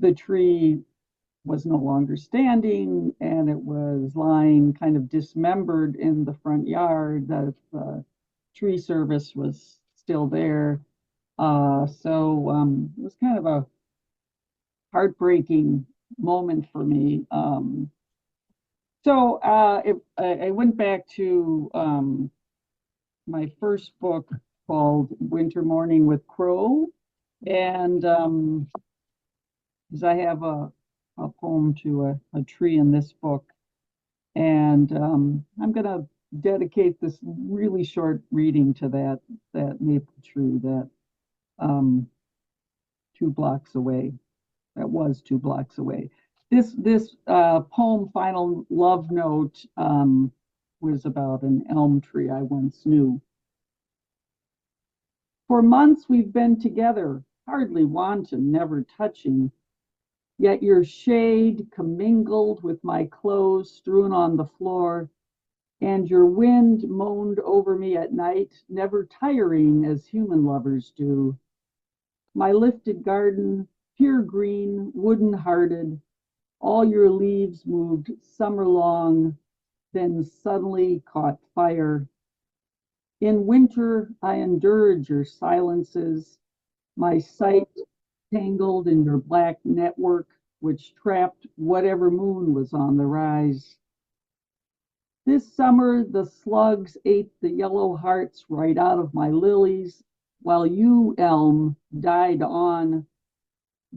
the tree was no longer standing, and it was lying kind of dismembered in the front yard. The tree service was still there. So it was kind of a heartbreaking moment for me. So I went back to my first book called Winter Morning with Crow, and because I have a poem to a tree in this book, and I'm going to dedicate this really short reading to that maple tree that 2 blocks away. That was 2 blocks away. This poem, Final Love Note, was about an elm tree I once knew. For months we've been together, hardly wanton, never touching, yet your shade commingled with my clothes strewn on the floor, and your wind moaned over me at night, never tiring as human lovers do. My lifted garden, pure green, wooden-hearted, all your leaves moved summer long, then suddenly caught fire. In winter, I endured your silences, my sight tangled in your black network, which trapped whatever moon was on the rise. This summer, the slugs ate the yellow hearts right out of my lilies, while you, elm, died on,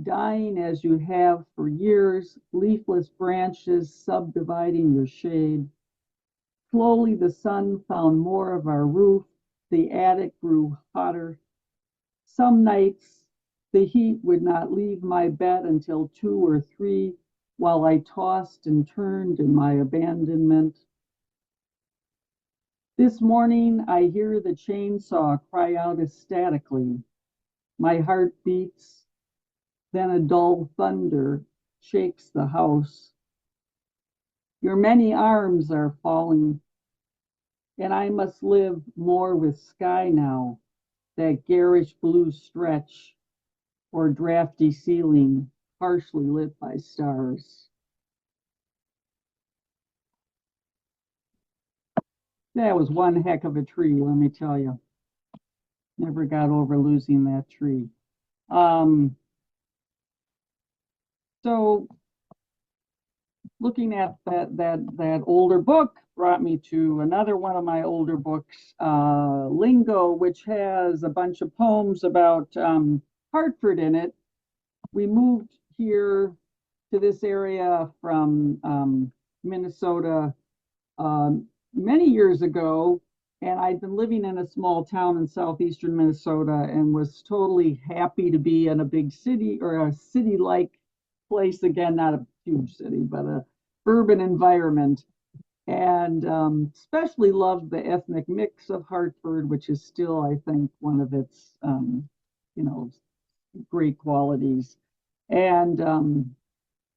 dying as you have for years, leafless branches subdividing your shade. Slowly, the sun found more of our roof. The attic grew hotter. Some nights, the heat would not leave my bed until 2 or 3, while I tossed and turned in my abandonment. This morning, I hear the chainsaw cry out ecstatically. My heart beats, then a dull thunder shakes the house. Your many arms are falling, and I must live more with sky now, that garish blue stretch or drafty ceiling, partially lit by stars. That was one heck of a tree, let me tell you. Never got over losing that tree. So looking at that older book brought me to another one of my older books, Lingo, which has a bunch of poems about Hartford in it. We moved here to this area from Minnesota many years ago, and I'd been living in a small town in southeastern Minnesota and was totally happy to be in a big city or a city-like place again, not a huge city, but a urban environment. And especially loved the ethnic mix of Hartford, which is still, I think, one of its, great qualities. And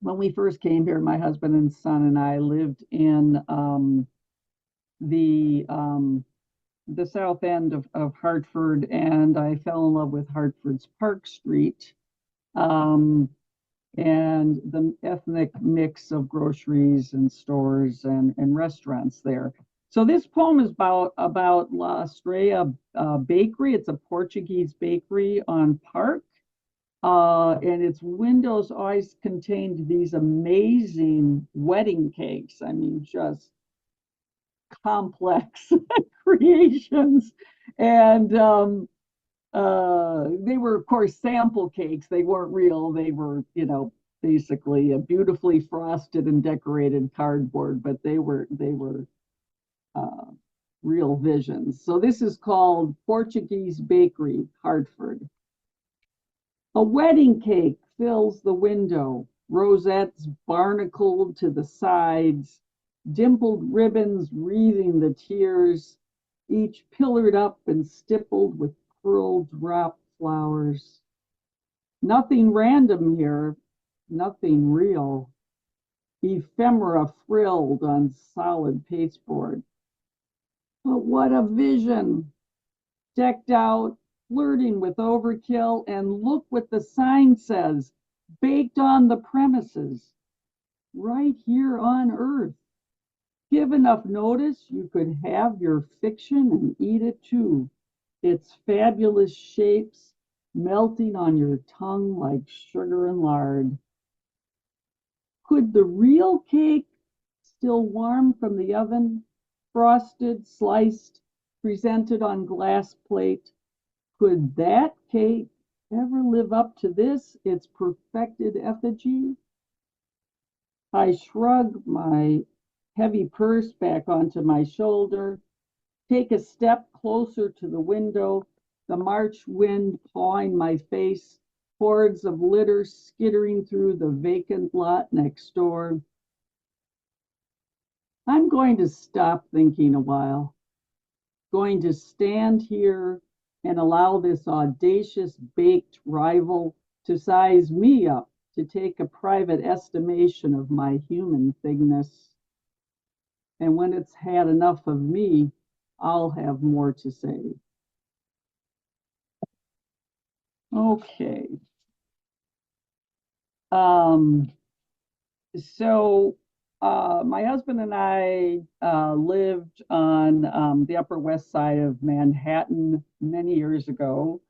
when we first came here, my husband and son and I lived in the south end of Hartford, and I fell in love with Hartford's Park Street. And the ethnic mix of groceries and stores and restaurants there. So this poem is about La Estrella Bakery. It's a Portuguese bakery on Park. And its windows always contained these amazing wedding cakes. I mean, just complex creations. And they were, of course, sample cakes. They weren't real. They were, basically a beautifully frosted and decorated cardboard, but they were real visions. So this is called Portuguese Bakery, Hartford. A wedding cake fills the window, rosettes barnacled to the sides, dimpled ribbons wreathing the tears, each pillared up and stippled with pearl drop flowers. Nothing random here, nothing real. Ephemera frilled on solid pasteboard. But what a vision! Decked out, flirting with overkill, and look what the sign says, baked on the premises, right here on Earth. Give enough notice, you could have your fiction and eat it too. Its fabulous shapes melting on your tongue like sugar and lard. Could the real cake, still warm from the oven, frosted, sliced, presented on glass plate, could that cake ever live up to this, its perfected effigy? I shrug my heavy purse back onto my shoulder, take a step closer to the window, the March wind pawing my face, hordes of litter skittering through the vacant lot next door. I'm going to stop thinking a while, going to stand here and allow this audacious baked rival to size me up, to take a private estimation of my human thingness. And when it's had enough of me, I'll have more to say. Okay. So my husband and I lived on the Upper West Side of Manhattan many years ago.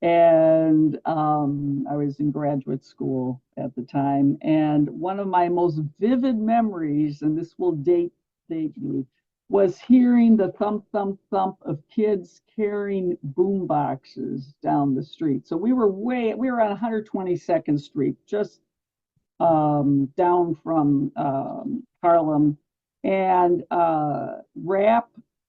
And I was in graduate school at the time. And one of my most vivid memories, and this will date me, was hearing the thump, thump, thump of kids carrying boom boxes down the street. So we were on 122nd Street, just down from Harlem, and rap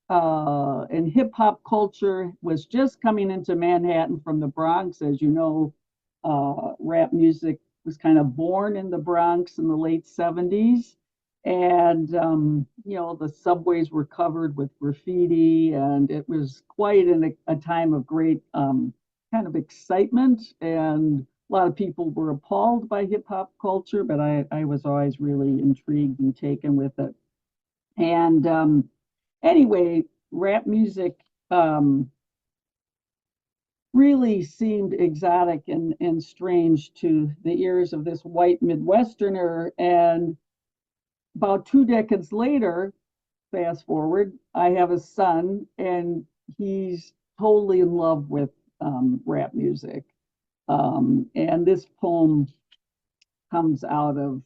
and hip hop culture was just coming into Manhattan from the Bronx. As you know, rap music was kind of born in the Bronx in the late 70s. And, you know, the subways were covered with graffiti, and it was quite a time of great kind of excitement. And a lot of people were appalled by hip hop culture, but I was always really intrigued and taken with it. And anyway, rap music really seemed exotic and strange to the ears of this white Midwesterner. And about 2 decades later, fast forward, I have a son, and he's totally in love with rap music. And this poem comes out of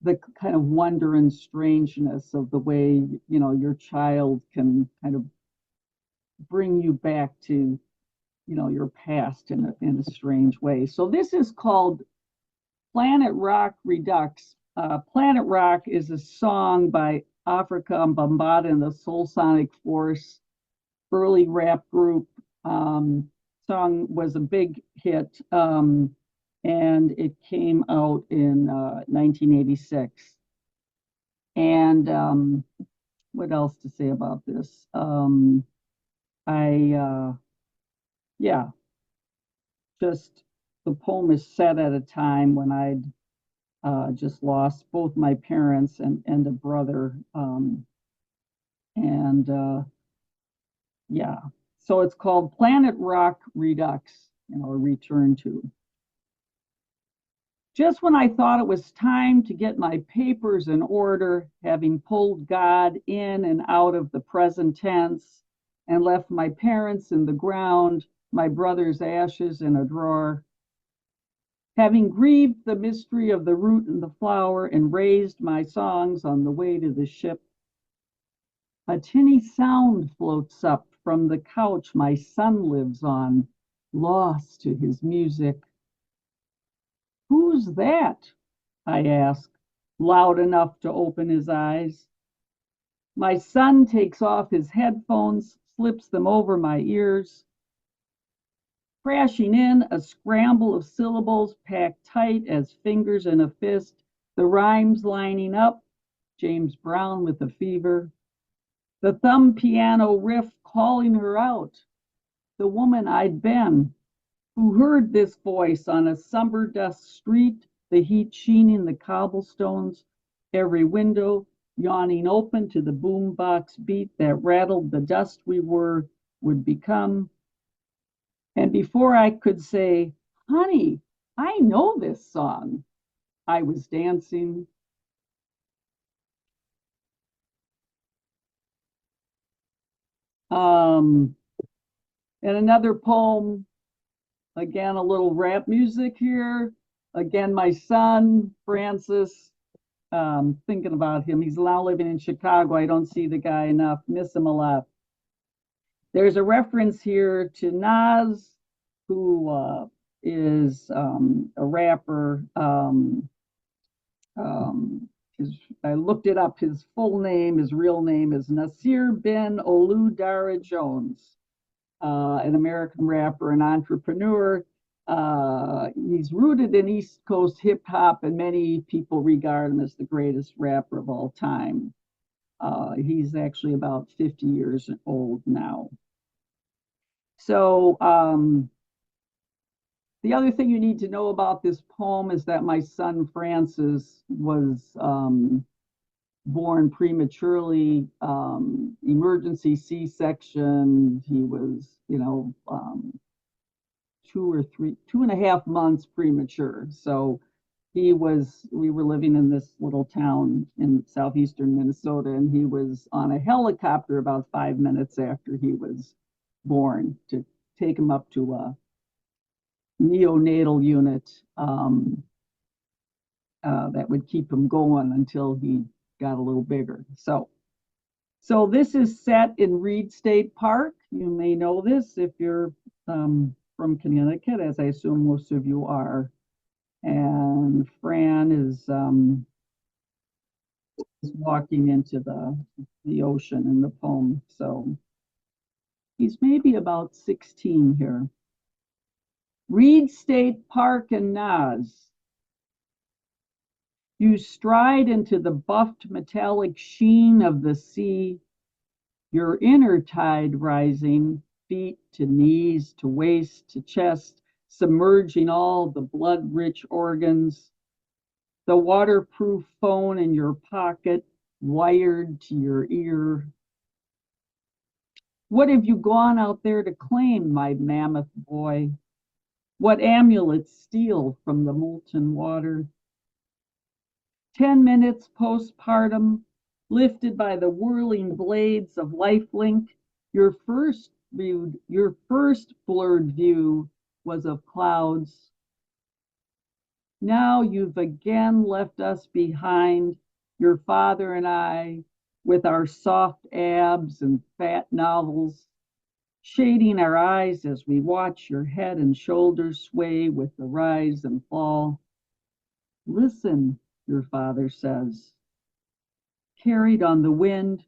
the kind of wonder and strangeness of the way, you know, your child can kind of bring you back to, you know, your past in a strange way. So this is called Planet Rock Redux. Planet Rock is a song by Africa Bambaataa and the Soul Sonic Force, early rap group. Song was a big hit, and it came out in 1986. And what else to say about this? Just the poem is set at a time when I'd just lost both my parents and a brother. So it's called Planet Rock Redux, you know, or Return to. Just when I thought it was time to get my papers in order, having pulled God in and out of the present tense and left my parents in the ground, my brother's ashes in a drawer, having grieved the mystery of the root and the flower and raised my songs on the way to the ship, a tinny sound floats up from the couch my son lives on, lost to his music. Who's that? I ask, loud enough to open his eyes. My son takes off his headphones, slips them over my ears. Crashing in, a scramble of syllables packed tight as fingers in a fist, the rhymes lining up, James Brown with a fever. The thumb piano riff calling her out, the woman I'd been, who heard this voice on a summer dust street, the heat sheening the cobblestones, every window yawning open to the boombox beat that rattled the dust we would become. And before I could say, honey, I know this song, I was dancing. And another poem, again, a little rap music here. Again, my son, Francis, thinking about him. He's now living in Chicago. I don't see the guy enough, miss him a lot. There's a reference here to Nas, who is a rapper. I looked it up. His full name, his real name is Nasir bin Oludara Jones, an American rapper and entrepreneur. He's rooted in East Coast hip hop, and many people regard him as the greatest rapper of all time. He's actually about 50 years old now. So the other thing you need to know about this poem is that my son Francis was born prematurely, emergency C-section. He was, 2.5 months premature. So we were living in this little town in southeastern Minnesota, and he was on a helicopter about 5 minutes after he was born to take him up to a neonatal unit that would keep him going until he got a little bigger. So this is set in Reed State Park. You may know this if you're from Connecticut, as I assume most of you are. And Fran is walking into the ocean in the poem. So he's maybe about 16 here. Reed State Park and Nas. You stride into the buffed metallic sheen of the sea, your inner tide rising, feet to knees, to waist, to chest, submerging all the blood-rich organs, the waterproof phone in your pocket, wired to your ear. What have you gone out there to claim, my mammoth boy? What amulets steal from the molten water? 10 minutes postpartum, lifted by the whirling blades of lifelink, your first blurred view was of clouds. Now you've again left us behind, your father and I, with our soft abs and fat novels, shading our eyes as we watch your head and shoulders sway with the rise and fall. Listen, your father says. Carried on the wind,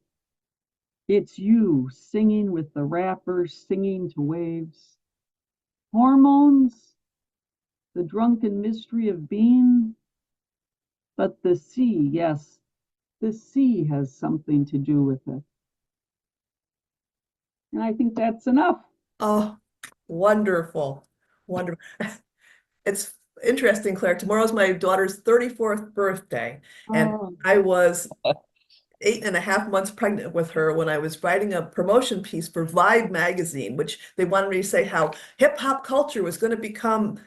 it's you singing with the rappers, singing to waves. Hormones, the drunken mystery of being. But the sea, yes, the sea has something to do with it. And I think that's enough. Oh, wonderful. Wonderful. It's interesting, Claire. Tomorrow's my daughter's 34th birthday, and I was 8.5 months pregnant with her when I was writing a promotion piece for Vibe magazine, which they wanted me to say how hip hop culture was going to become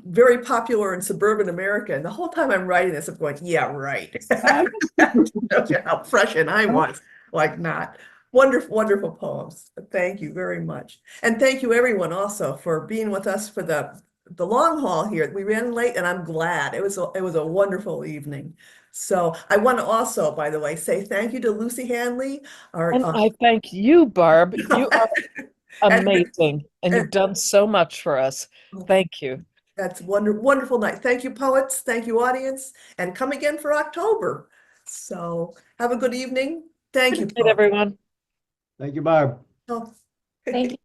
very popular in suburban America. And the whole time I'm writing this, I'm going, yeah, right. How prescient I was. Like not. Wonderful, wonderful poems. Thank you very much. And thank you everyone also for being with us for the long haul here. We ran late and I'm glad. It was a wonderful evening. So I want to also, by the way, say thank you to Lucy Hanley. And I thank you, Barb. You are amazing. And you've done so much for us. Thank you. That's wonderful night. Thank you, poets. Thank you, audience. And come again for October. So have a good evening. Thank you, Good night, everyone. Thank you, Barb. Oh. Thank you.